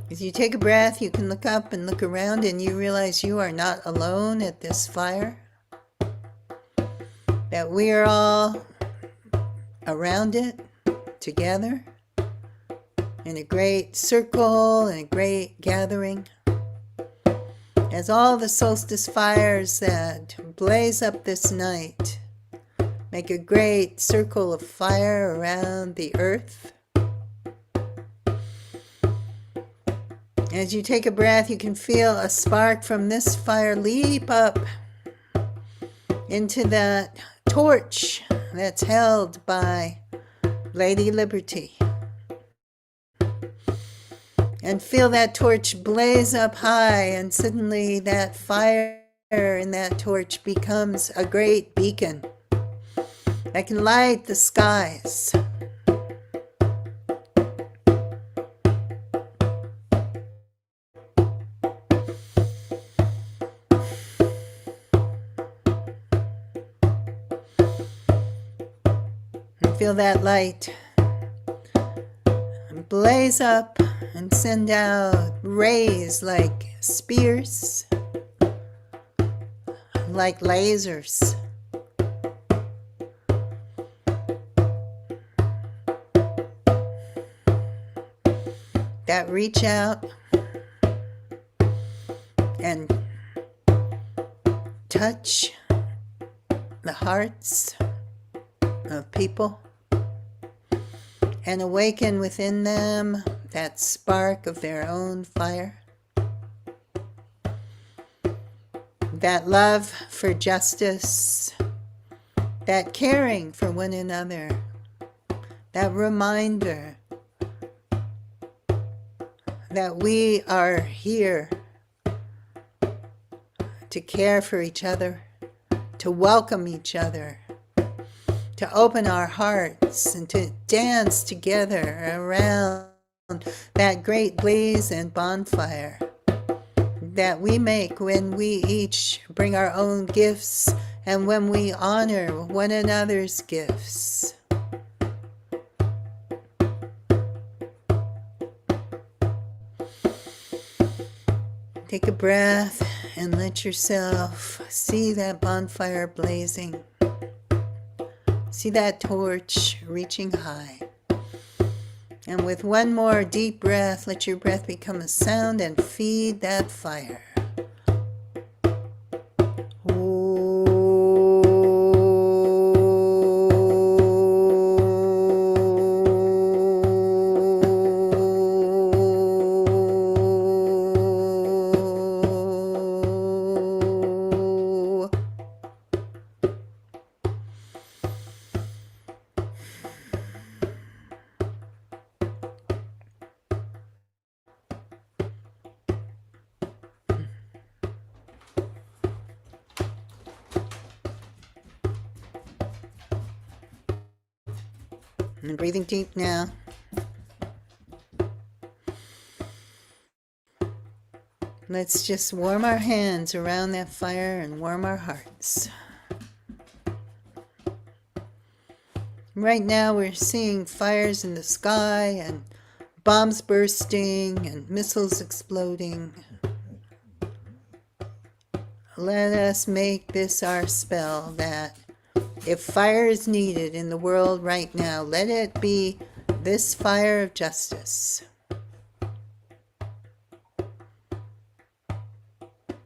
As you take a breath, you can look up and look around and you realize you are not alone at this fire. That we are all around it together in a great circle and a great gathering. As all the solstice fires that blaze up this night make a great circle of fire around the earth. As you take a breath, you can feel a spark from this fire leap up into that torch that's held by Lady Liberty. And feel that torch blaze up high, and suddenly that fire in that torch becomes a great beacon that can light the skies. Feel that light blaze up and send out rays like spears, like lasers. that reach out and touch the hearts of people and awaken within them that spark of their own fire, that love for justice, that caring for one another, that reminder that we are here to care for each other, to welcome each other, to open our hearts and to dance together around that great blaze and bonfire that we make when we each bring our own gifts and when we honor one another's gifts. Take a breath and let yourself see that bonfire blazing. See that torch reaching high. And with one more deep breath, let your breath become a sound and feed that fire. And breathing deep now. Let's just warm our hands around that fire and warm our hearts. Right now we're seeing fires in the sky and bombs bursting and missiles exploding. Let us make this our spell that if fire is needed in the world right now, let it be this fire of justice.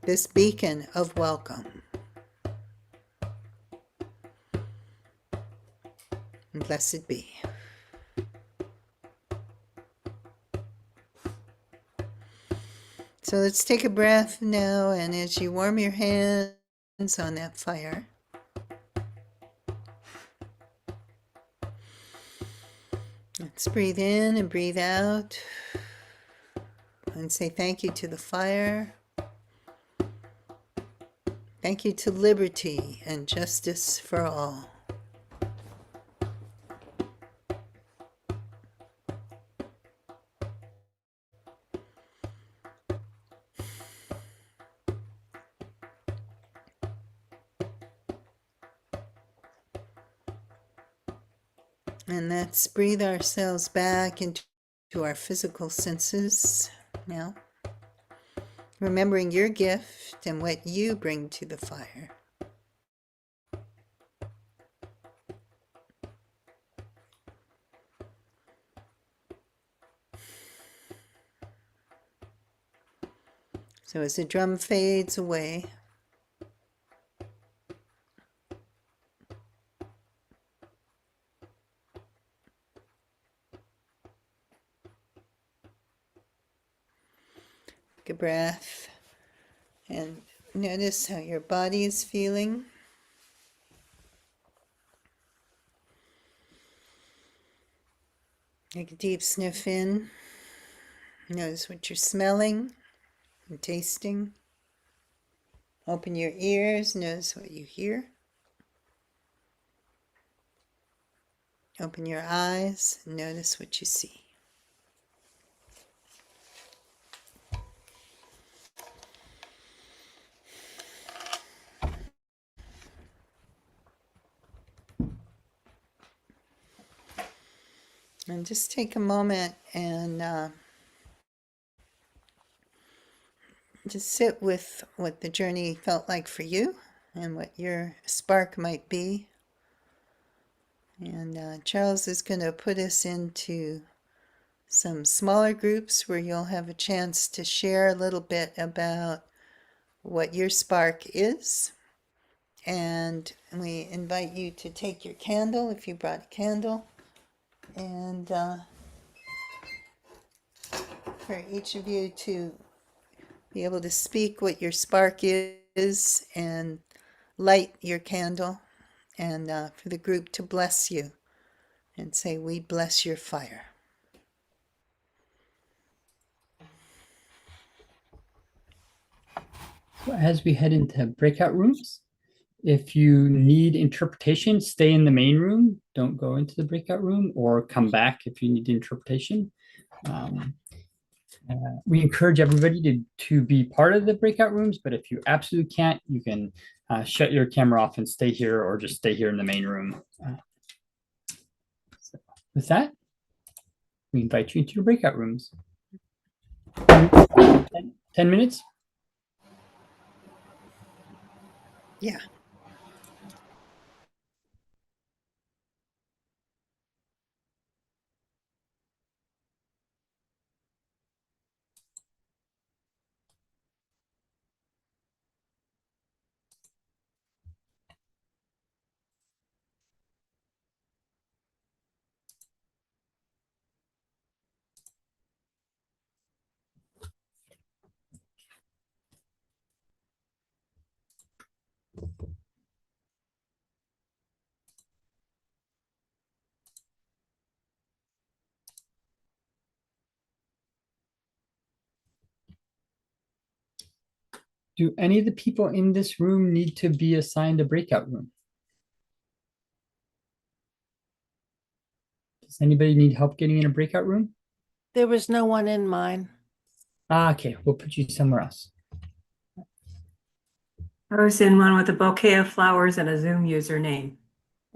This beacon of welcome. And blessed be. So let's take a breath now, and as you warm your hands on that fire, let's breathe in and breathe out and say thank you to the fire. Thank you to liberty and justice for all. And let's breathe ourselves back into our physical senses now, remembering your gift and what you bring to the fire. So as the drum fades away, take a breath and notice how your body is feeling. Take a deep sniff in. Notice what you're smelling and tasting. Open your ears, notice what you hear. Open your eyes, notice what you see. And just take a moment and just sit with what the journey felt like for you and what your spark might be. And Charles is going to put us into some smaller groups where you'll have a chance to share a little bit about what your spark is. And we invite you to take your candle if you brought a candle. And for each of you to be able to speak what your spark is and light your candle, and for the group to bless you and say, "We bless your fire."
So as we head into breakout rooms, if you need interpretation, stay in the main room. Don't go into the breakout room, or come back if you need interpretation. Um, we encourage everybody to be part of the breakout rooms, but if you absolutely can't, you can shut your camera off and stay here, or just stay here in the main room. So with that, we invite you into your breakout rooms. 10 minutes?
Yeah.
Do any of the people in this room need to be assigned a breakout room? Does anybody need help getting in a breakout room?
There was no one in mine.
Okay, we'll put you somewhere else.
I was in one with a bouquet of flowers and a Zoom username.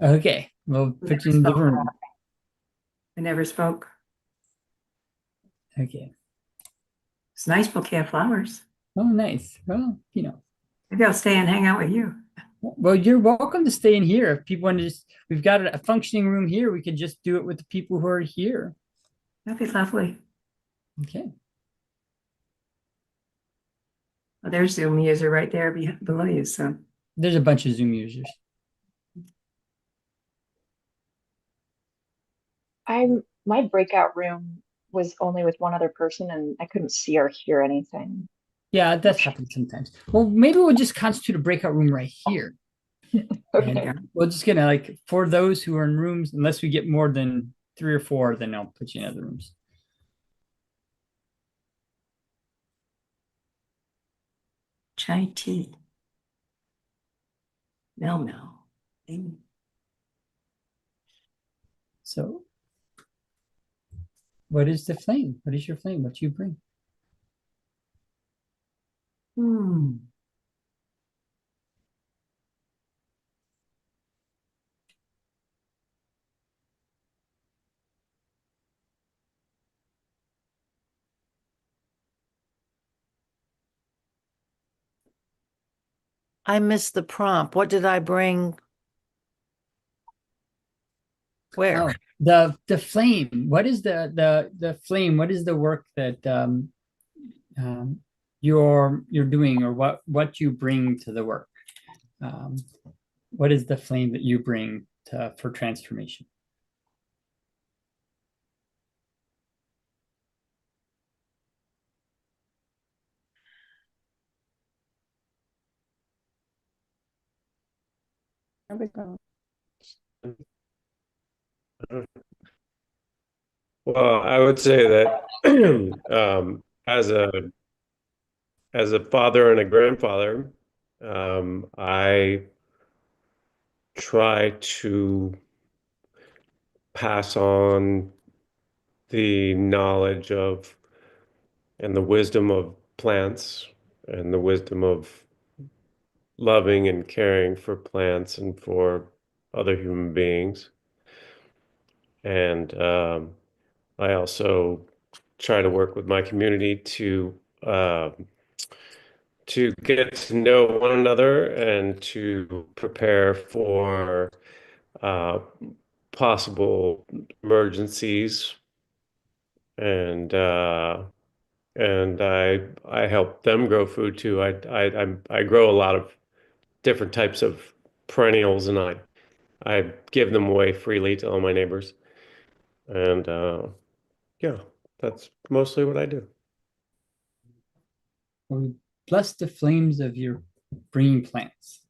Okay, we'll put you in the room.
I never spoke.
Okay.
It's a nice bouquet of flowers.
Oh, nice. Well,
Maybe I'll stay and hang out with you.
well, you're welcome to stay in here. If people want to we've got a functioning room here. We could just do it with the people who are here.
That'd be lovely.
Okay.
Well, there's Zoom user right there below you. So
There's a bunch of Zoom users.
My breakout room was only with one other person and I couldn't see or hear anything.
Yeah, that's happened sometimes. Well, maybe we'll just constitute a breakout room right here.
Okay.
And we're just gonna, like, for those who are in rooms, unless we get more than 3 or 4, then I'll put you in other rooms.
chai tea. No.
So, what is the flame? What is your flame? What do you bring?
I missed the prompt. What did I bring? Where?
Oh, the flame. What is the flame? What is the work that um, you're doing, or what you bring to the work? Um, what is the flame that you bring for transformation?
Well, I would say that as a father and a grandfather, I try to pass on the knowledge of and the wisdom of plants and the wisdom of loving and caring for plants and for other human beings. And I also try to work with my community to get to know one another and to prepare for uh, possible emergencies and I help them grow food too. I grow a lot of different types of perennials, and I give them away freely to all my neighbors. And yeah, that's mostly what I do.
Or bless the flames of your bringing plants.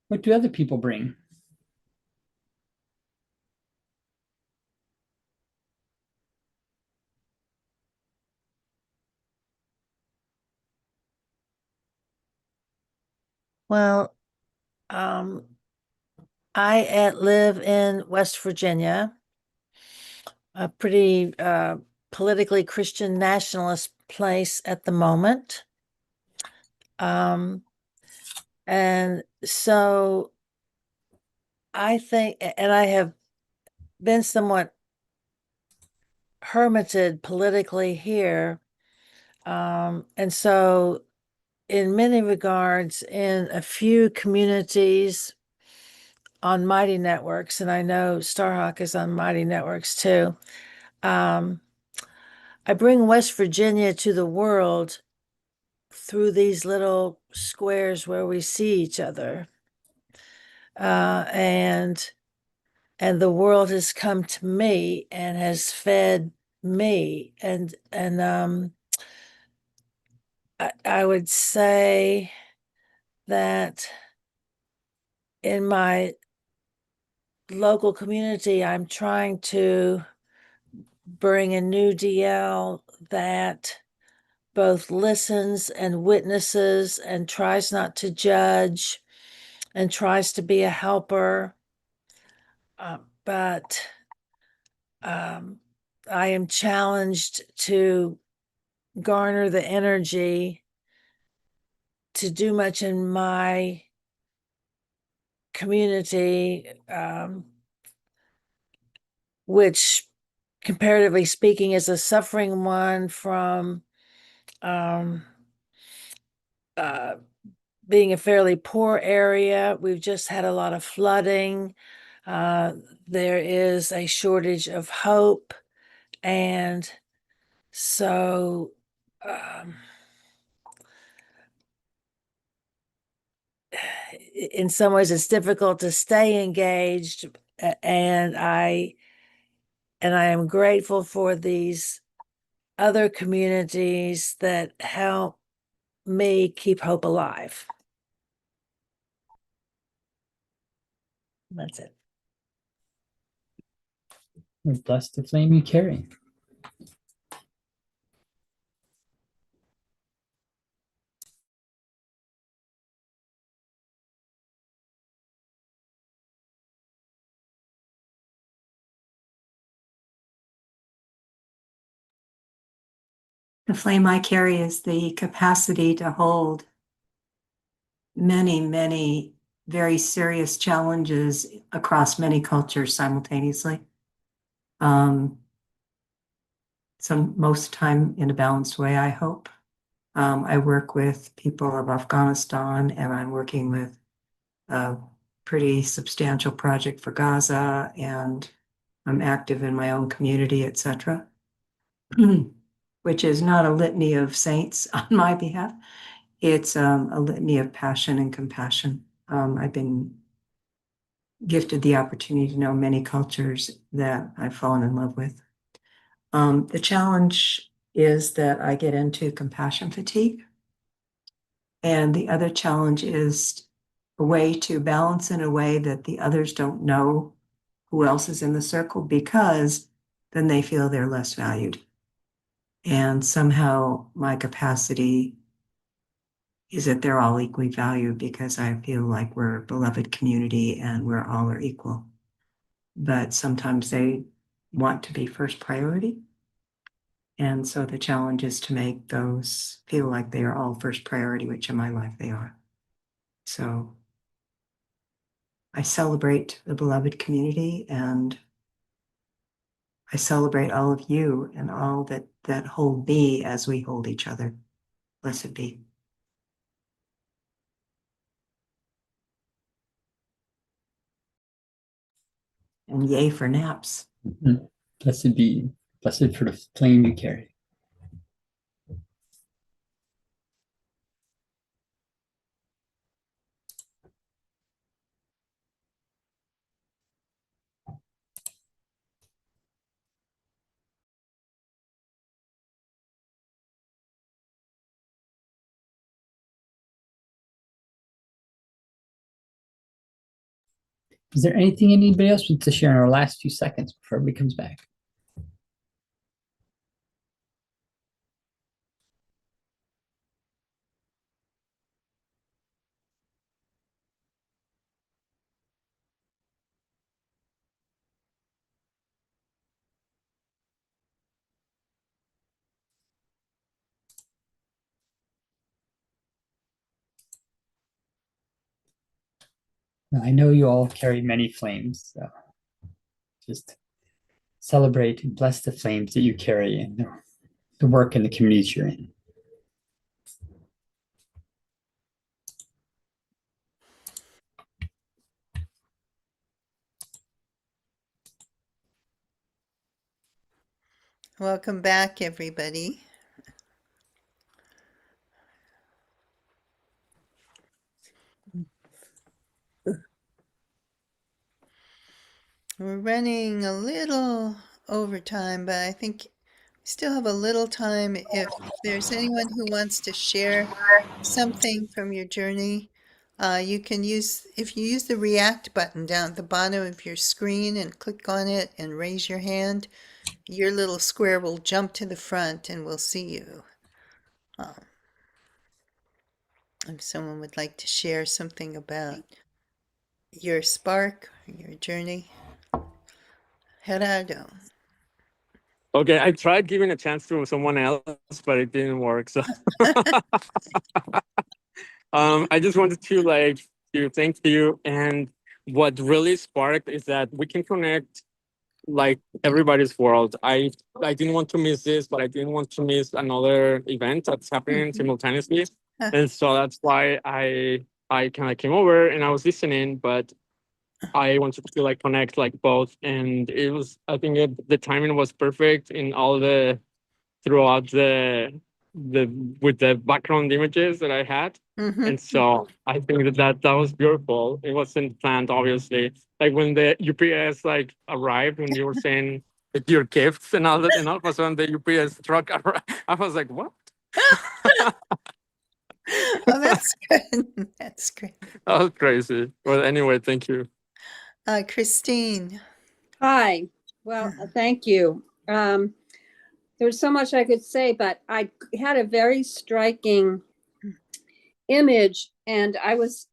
What do other people bring?
Well, I live in West Virginia, a pretty politically Christian nationalist place at the moment. And so I think, and I have been somewhat hermited politically here. And so, in many regards, in a few communities on Mighty Networks, and I know Starhawk is on Mighty Networks too. I bring West Virginia to the world through these little squares where we see each other. And the world has come to me and has fed me. And I would say that in my local community, I'm trying to bring a new DL that both listens and witnesses and tries not to judge and tries to be a helper. But I am challenged to garner the energy to do much in my community, which, comparatively speaking, is a suffering one from uh, being a fairly poor area. We've just had a lot of flooding. There is a shortage of hope. And so in some ways it's difficult to stay engaged, and I am grateful for these other communities that help me keep hope alive. That's it.
Bless the flame you carry.
The flame I carry is the capacity to hold many, many very serious challenges across many cultures simultaneously. Most time in a balanced way, I hope. I work with people of Afghanistan, and I'm working with a pretty substantial project for Gaza, and I'm active in my own community, etc., which is not a litany of saints on my behalf. It's a litany of passion and compassion. I've been gifted the opportunity to know many cultures that I've fallen in love with. The challenge is that I get into compassion fatigue. And the other challenge is a way to balance in a way that the others don't know who else is in the circle, because then they feel they're less valued. And somehow my capacity is that they're all equally valued, because I feel like we're a beloved community and we're all are equal. But sometimes they want to be first priority. And so the challenge is to make those feel like they are all first priority, which in my life they are. So I celebrate the beloved community, and I celebrate all of you and all that hold me as we hold each other. Blessed be. And yay for naps.
Mhm. Blessed be, blessed for the flame you carry. Is there anything anybody else wants to share in our last few seconds before everybody comes back? I know you all carry many flames, so just celebrate and bless the flames that you carry and the work and the communities you're in.
Welcome back, everybody. We're running a little over time, but I think we still have a little time. If there's anyone who wants to share something from your journey, you can use, if you use the react button down at the bottom of your screen and click on it and raise your hand, your little square will jump to the front and we'll see you. If someone would like to share something about your spark, your journey, Gerardo.
Okay, I tried giving a chance to someone else, but it didn't work. So I just wanted to thank you. And what really sparked is that we can connect like everybody's world. I didn't want to miss this, but I didn't want to miss another event that's happening
Mhm.
simultaneously. And so that's why I kind of came over and I was listening, but I wanted to like connect like both. And it was, I think the timing was perfect in all the throughout the with the background images that I had.
Mhm.
And so I think that was beautiful. It wasn't planned, obviously. Like when the UPS like arrived, when you were saying like, your gifts and all that, and all of a sudden the UPS truck arrived. I was like, what?
Oh, that's good. That's great.
That was crazy. Well, anyway, thank you.
Christine.
Hi. Well, thank you. There's so much I could say, but I had a very striking image and I was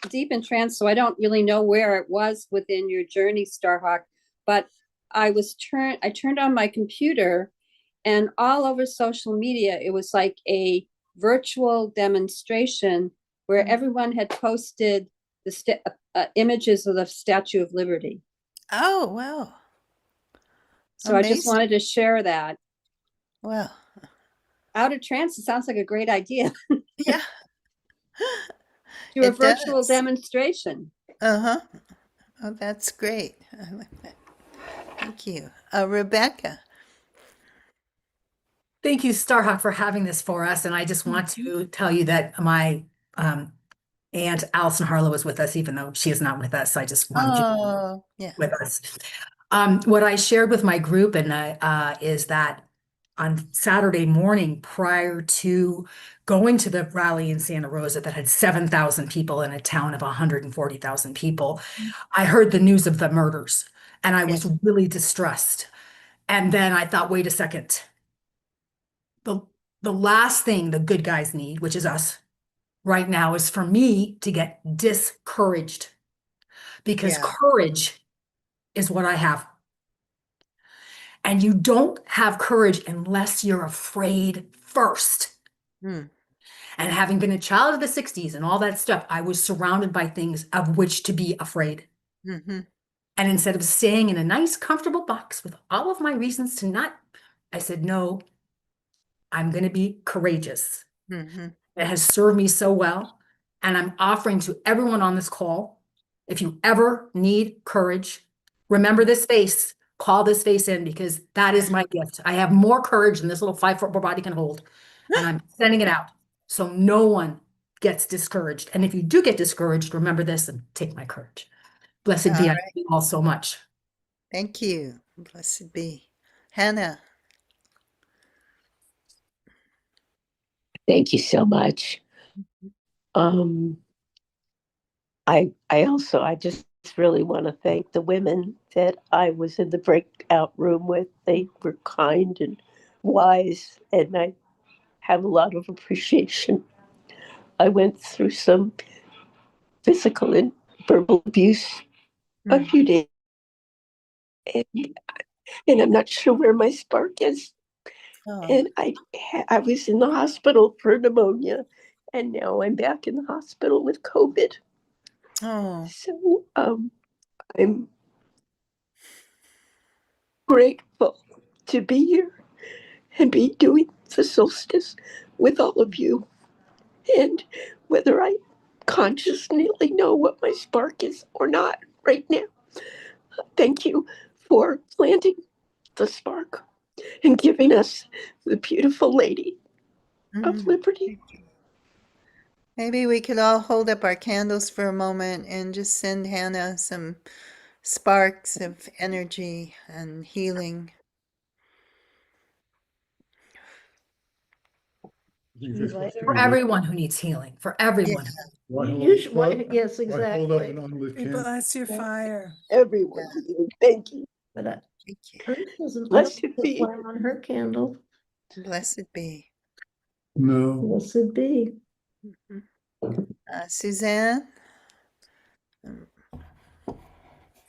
deep in trance, so I don't really know where it was within your journey, Starhawk, but I turned on my computer and all over social media, it was like a virtual demonstration where everyone had posted the images of the Statue of Liberty.
Oh, wow.
So I just
Amazing.
wanted to share that.
Wow.
Out of trance, it sounds like a great idea.
Yeah.
Do a
It
virtual
does.
demonstration.
Uh-huh. Oh, that's great. I like that. Thank you. Rebecca.
Thank you, Starhawk, for having this for us. And I just want to tell you that my aunt Allison Harlow is with us, even though she is not with us. I just wanted you
Oh, yeah.
with us. What I shared with my group and is that on Saturday morning, prior to going to the rally in Santa Rosa that had 7,000 people in a town of 140,000 people, I heard the news of the murders and I was really distressed. And then I thought, wait a second. The last thing the good guys need, which is us right now, is for me to get discouraged because
Yeah.
courage is what I have. And you don't have courage unless you're afraid first.
Hmm.
And having been a child of the 60s and all that stuff, I was surrounded by things of which to be afraid.
Mm-hmm.
And instead of staying in a nice, comfortable box with all of my reasons to not, I said, no, I'm going to be courageous.
Mm-hmm.
It has served me so well. And I'm offering to everyone on this call, if you ever need courage, remember this face, call this face in, because that is my gift. I have more courage than this little 5-foot body can hold. And I'm sending it out. So no one gets discouraged. And if you do get discouraged, remember this and take my courage. Blessed
All
be I
right.
love you all so much.
Thank you. Blessed be. Hannah.
Thank you so much. Um, I just really want to thank the women that I was in the breakout room with. They were kind and wise, and I have a lot of appreciation. I went through some physical and verbal abuse a few days, and, and I'm not sure where my spark is.
Oh.
And I was in the hospital for pneumonia, and now I'm back in the hospital with COVID.
Oh.
So I'm grateful to be here and be doing the solstice with all of you. And whether I consciously know what my spark is or not right now, thank you for planting the spark and giving us the beautiful lady of liberty.
Maybe we could all hold up our candles for a moment and just send Hannah some sparks of energy and healing.
For everyone who needs healing, for everyone.
Yes, exactly.
Bless your fire.
Everyone. Thank you.
Thank you.
Blessed be. On her candle.
Blessed be.
No.
Blessed be.
Suzanne?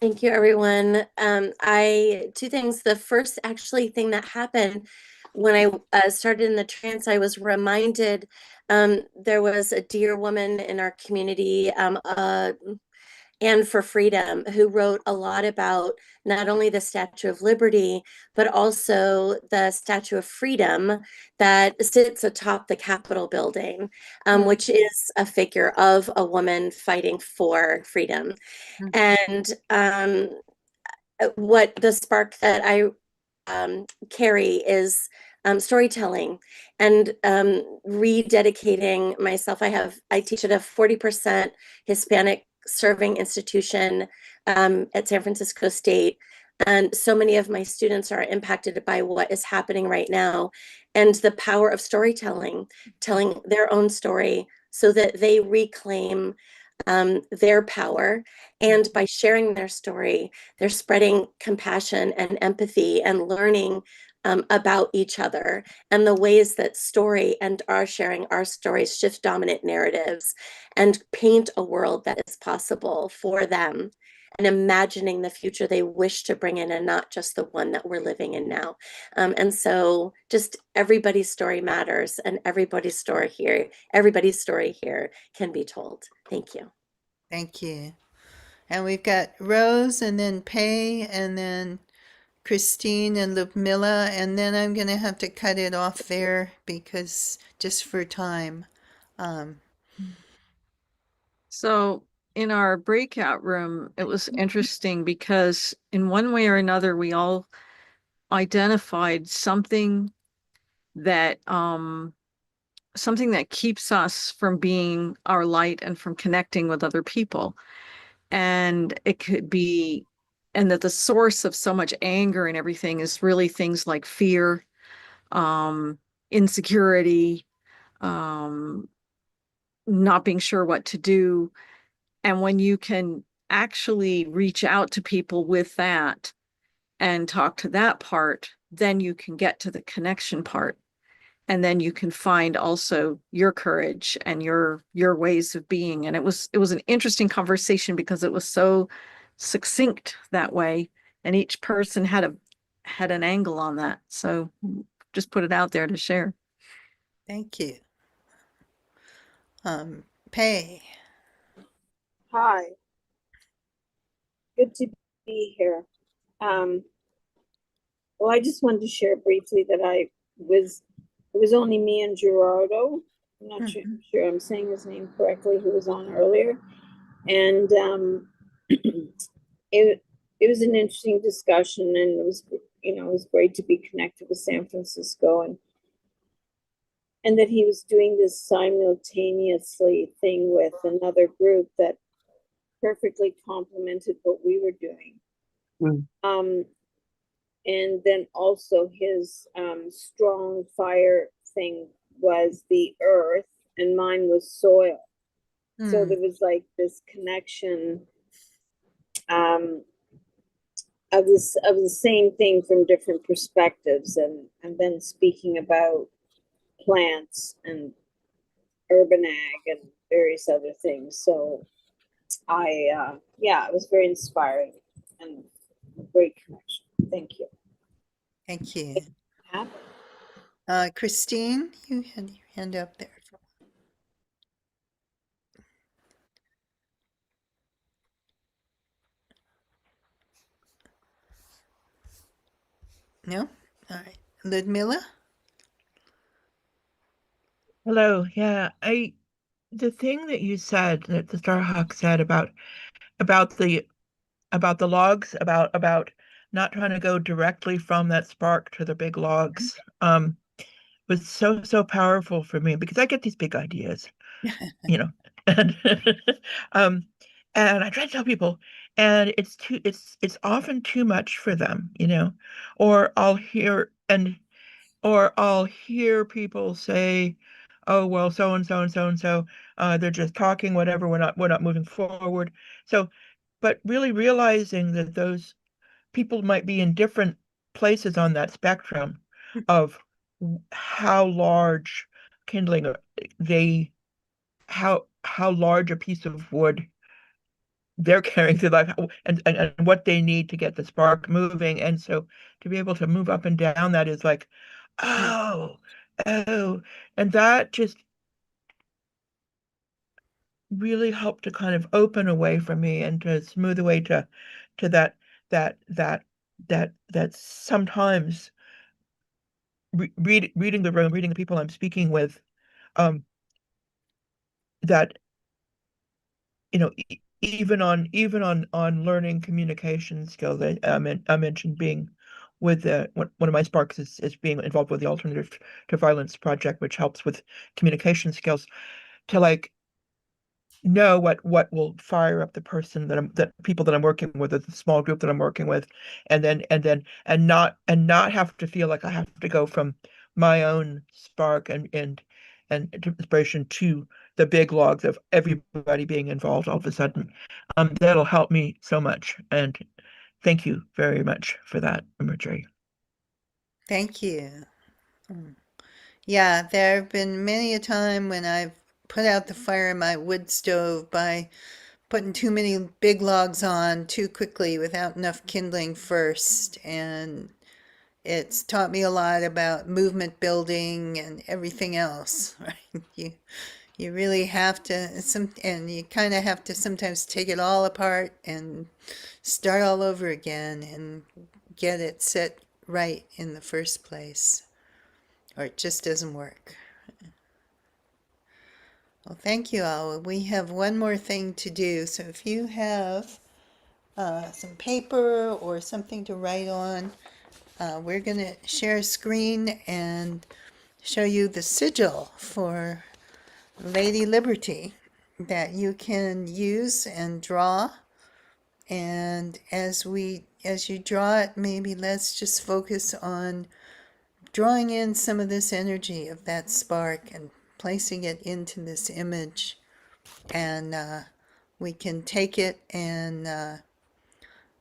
Thank you, everyone. Two things. The first actually thing that happened when I started in the trance, I was reminded there was a dear woman in our community, and for freedom, who wrote a lot about not only the Statue of Liberty, but also the Statue of Freedom that sits atop the Capitol building, which is a figure of a woman fighting for freedom. And what the spark that I carry is storytelling and rededicating myself. I teach at a 40% Hispanic serving institution at San Francisco State. And so many of my students are impacted by what is happening right now and the power of storytelling, telling their own story so that they reclaim their power. And by sharing their story, they're spreading compassion and empathy and learning about each other and the ways that story and our sharing our stories shift dominant narratives and paint a world that is possible for them and imagining the future they wish to bring in and not just the one that we're living in now. And so just everybody's story matters and everybody's story here can be told. Thank you.
Thank you. And we've got Rose and then Pei and then Christine and Ludmilla, and then I'm going to have to cut it off there because just for time.
So in our breakout room, it was interesting because in one way or another, we all identified something that keeps us from being our light and from connecting with other people. And it could be, and that the source of so much anger and everything is really things like fear, insecurity, not being sure what to do. And when you can actually reach out to people with that and talk to that part, then you can get to the connection part. And then you can find also your courage and your ways of being. And it was an interesting conversation because it was so succinct that way. And each person had an angle on that. So just put it out there to share.
Thank you. Pay.
Hi, good to be here. Um, well, I just wanted to share briefly that it was only me and Gerardo. I'm not sure I'm saying his name correctly, who was on earlier. And it, it was an interesting discussion, and it was, it was great to be connected with San Francisco, and that he was doing this simultaneously thing with another group that perfectly complemented what we were doing. And then also his strong fire thing was the earth, and mine was soil. So there was like this connection of the same thing from different perspectives, and then speaking about plants and urban ag and various other things. So it was very inspiring and a great connection. Thank you.
Thank you.
Happy.
Christine, you had your hand up there. No? All right. Ludmilla?
Hello. Yeah, the thing that you said that the Starhawk said about the logs, about not trying to go directly from that spark to the big logs, was so powerful for me because I get these big ideas, and and I try to tell people, and it's often too much for them, or I'll hear people say, "Oh, well, so and so and so and so, they're just talking, whatever. We're not moving forward." So, but really realizing that those people might be in different places on that spectrum of how large kindling they, how large a piece of wood they're carrying through life, and what they need to get the spark moving. And so to be able to move up and down that is like, oh, oh, and that just really helped to kind of open a way for me and to smooth a way to that that that sometimes reading the room, reading the people I'm speaking with, um, that even on learning communication skills. I mentioned being with one of my sparks is being involved with the Alternative to Violence project, which helps with communication skills to like know what will fire up the person that people that I'm working with, or the small group that I'm working with, and not have to feel like I have to go from my own spark and inspiration to the big logs of everybody being involved all of a sudden. That'll help me so much, and thank you very much for that, Marjorie.
Thank you. Yeah, there have been many a time when I've put out the fire in my wood stove by putting too many big logs on too quickly without enough kindling first. And it's taught me a lot about movement building and everything else, right? You really have to and you kind of have to sometimes take it all apart and start all over again and get it set right in the first place, or it just doesn't work. Well, thank you all. We have one more thing to do. So if you have some paper or something to write on, we're going to share a screen and show you the sigil for Lady Liberty that you can use and draw. And as you draw it, maybe let's just focus on drawing in some of this energy of that spark and placing it into this image. And we can take it and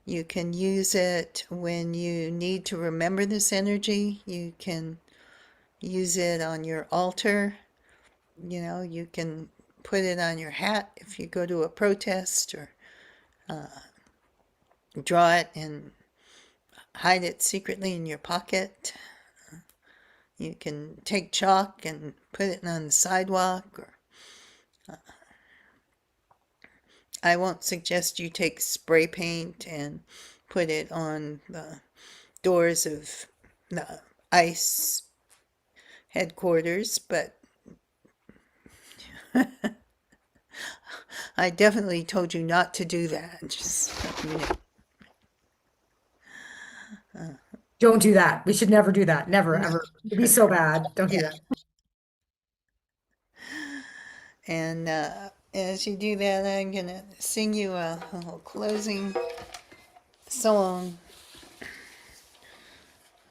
you can use it when you need to remember this energy. You can use it on your altar. You can put it on your hat if you go to a protest, or draw it and hide it secretly in your pocket. You can take chalk and put it on the sidewalk, or I won't suggest you take spray paint and put it on the doors of the ICE headquarters, but I definitely told you not to do that. Just so you know.
Don't do that. We should never do that. Never, ever. It'd be so bad. Don't do
Yeah.
that.
And as you do that, I'm going to sing you a little closing song.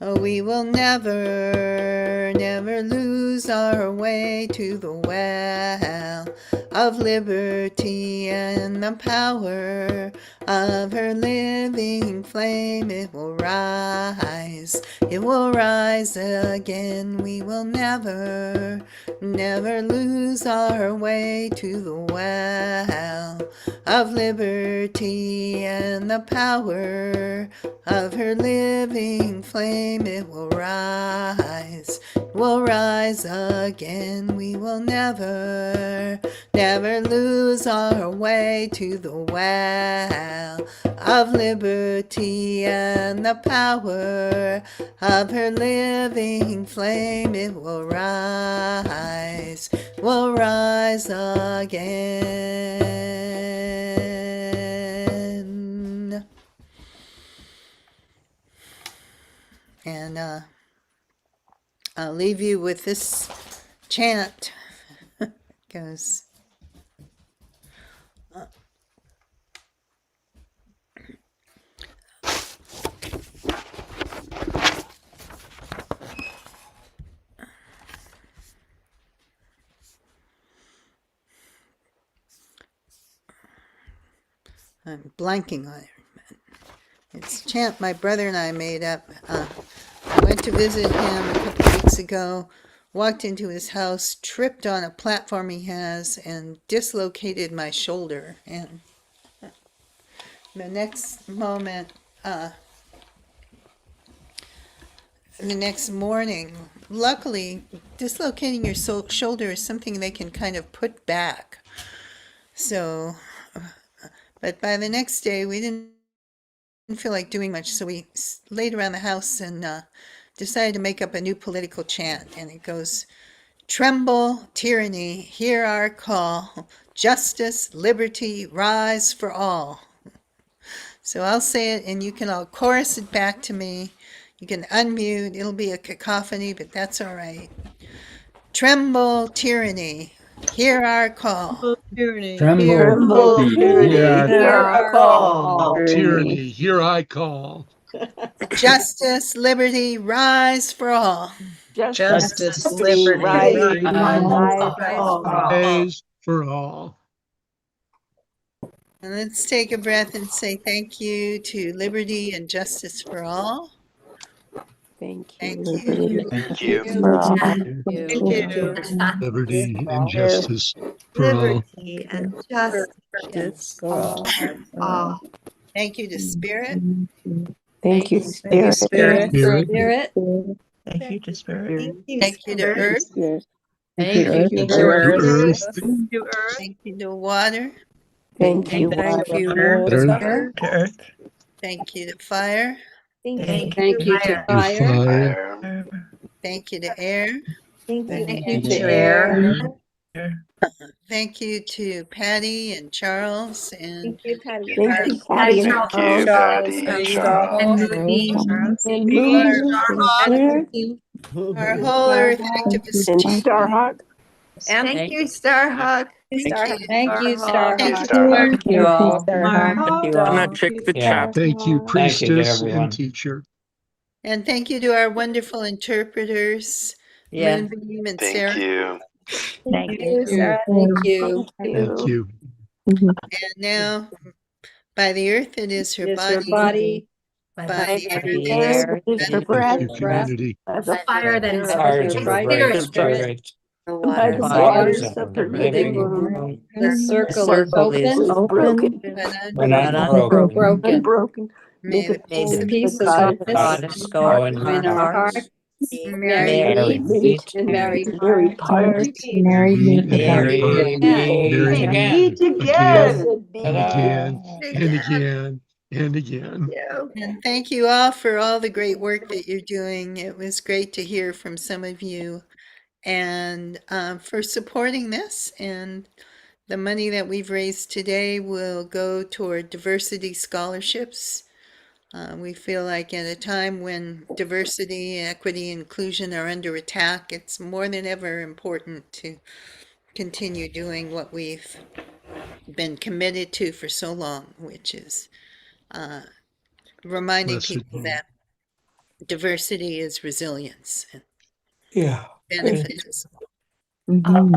Oh, we will never, never lose our way to the well of liberty and the power of her living flame. It will rise again. We will never, never lose our way to the well of liberty and the power of her living flame. It will rise again. We will never, never lose our way to the well of liberty and the power of her living flame. It will rise again. And I'll leave you with this chant. Goes, I'm blanking on it. It's a chant my brother and I made up. I went to visit him a couple weeks ago, walked into his house, tripped on a platform he has, and dislocated my shoulder. And the next moment, the next morning, luckily, dislocating your shoulder is something they can kind of put back. So, but by the next day, we didn't feel like doing much, so we laid around the house and decided to make up a new political chant, and it goes, tremble, tyranny, hear our call, justice, liberty, rise for all. So I'll say it, and you can all chorus it back to me. You can unmute, it'll be a cacophony, but that's all right. Tremble, tyranny, hear our call.
Tremble, tyranny, hear our call.
Tyranny, here I call.
Justice, liberty, rise for all.
Justice, liberty, rise
for all.
And let's take a breath and say thank you to liberty and justice for all.
Thank
you.
Thank
you.
For all.
Liberty and justice for all.
Liberty and justice for all.
Thank you to Spirit.
Thank you, Spirit.
Spirit.
Thank you to Spirit.
Thank you to Earth.
Thank you,
Thank you to Earth.
Thank you to Water.
Thank you, water.
To Earth.
Thank you to Fire.
Thank you to fire.
Thank you to Air.
Thank you to air.
Thank you to Patty and Charles and
Thank you, Patty and Charles.
And Moody.
And Moody.
our whole Earth activist
And
team.
Starhawk.
And thank you, Starhawk.
Thank you, Starhawk.
Thank you all.
I'm gonna check the chat.
Thank you, priestess and teacher.
And thank you to our wonderful interpreters, Moonbeam and Sarah.
Thank you, Sarah.
Thank you.
Thank you.
And now, by the earth it is her
It is her
body.
body.
By
By
the
the
air
air.
it is her
Thank
breath.
you, community.
The fire that is
Fire
her
is her
spirit.
By the waters of the living room.
The circle is open.
But
Broken.
unbroken. May the
May the
peace
peace
of
of
God
goddess go in our hearts.
Mary
meet
and Mary
Mary
part.
parts.
Mary meet
Mary
again.
Mary
Meet
again,
Blessed be
and again, and
Again.
again, and again.
Yeah.
And thank you all for all the great work that you're doing. It was great to hear from some of you and for supporting this. And the money that we've raised today will go toward diversity scholarships. We feel like at a time when diversity, equity, inclusion are under attack, it's more than ever important to continue doing what we've been committed to for so long, which is reminding
Blessed
people
be.
that diversity is resilience and
Yeah.
benefits.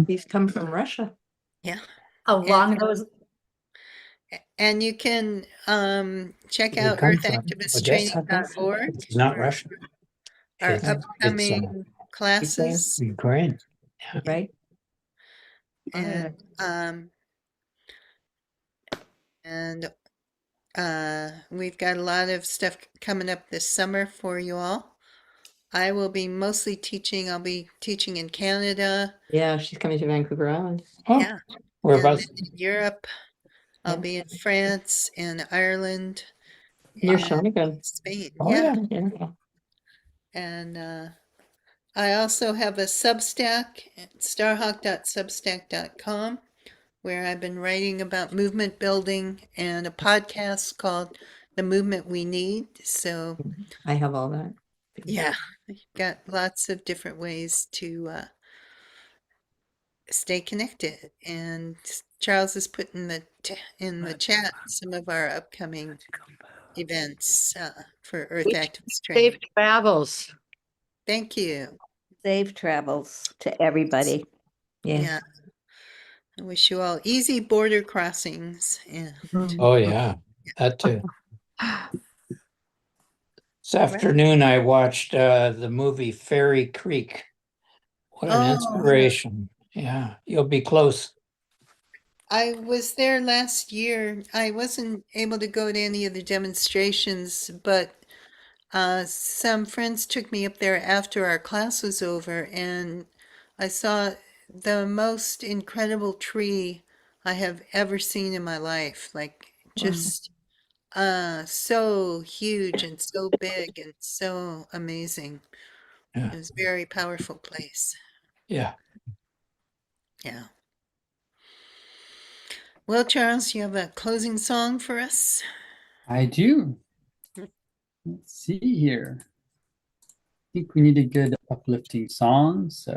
These come from Russia.
Yeah.
Along
And,
those,
and you can check
Where they
out
come from. Odessa.
earthactivisttraining.org
It's not
for
Russia.
our
It's
upcoming classes.
Ukraine.
right?
And and we've got a lot of stuff coming up this summer for you all. I will be mostly teaching. I'll be teaching in Canada.
Yeah, she's coming to Vancouver Island.
Oh,
Yeah.
whereabouts?
And then in Europe. I'll be in France and Ireland
Near
and
Shawinigan.
Spain.
Oh,
Yeah.
yeah.
And I also have a Substack at starhawk.substack.com where I've been writing about movement building and a podcast called The Movement We Need. So
I have all that.
yeah, you've got lots of different ways to stay connected. And Charles has put in the chat some of our upcoming events for Earth Activist Training.
Safe travels.
Thank you.
Safe travels to everybody.
Yeah. I wish you all easy border crossings. And
Oh, yeah. That too. This afternoon, I watched the movie Fairy Creek. What an
Oh,
inspiration. Yeah, you'll be close.
I was there last year. I wasn't able to go to any of the demonstrations, but some friends took me up there after our class was over, and I saw the most incredible tree I have ever seen in my life. Like just so huge and so big and so amazing.
Yeah.
It was a very powerful place.
Yeah.
Yeah. Well, Charles, you have a closing song for us?
I do. Let's see here. I think we need a good uplifting song. So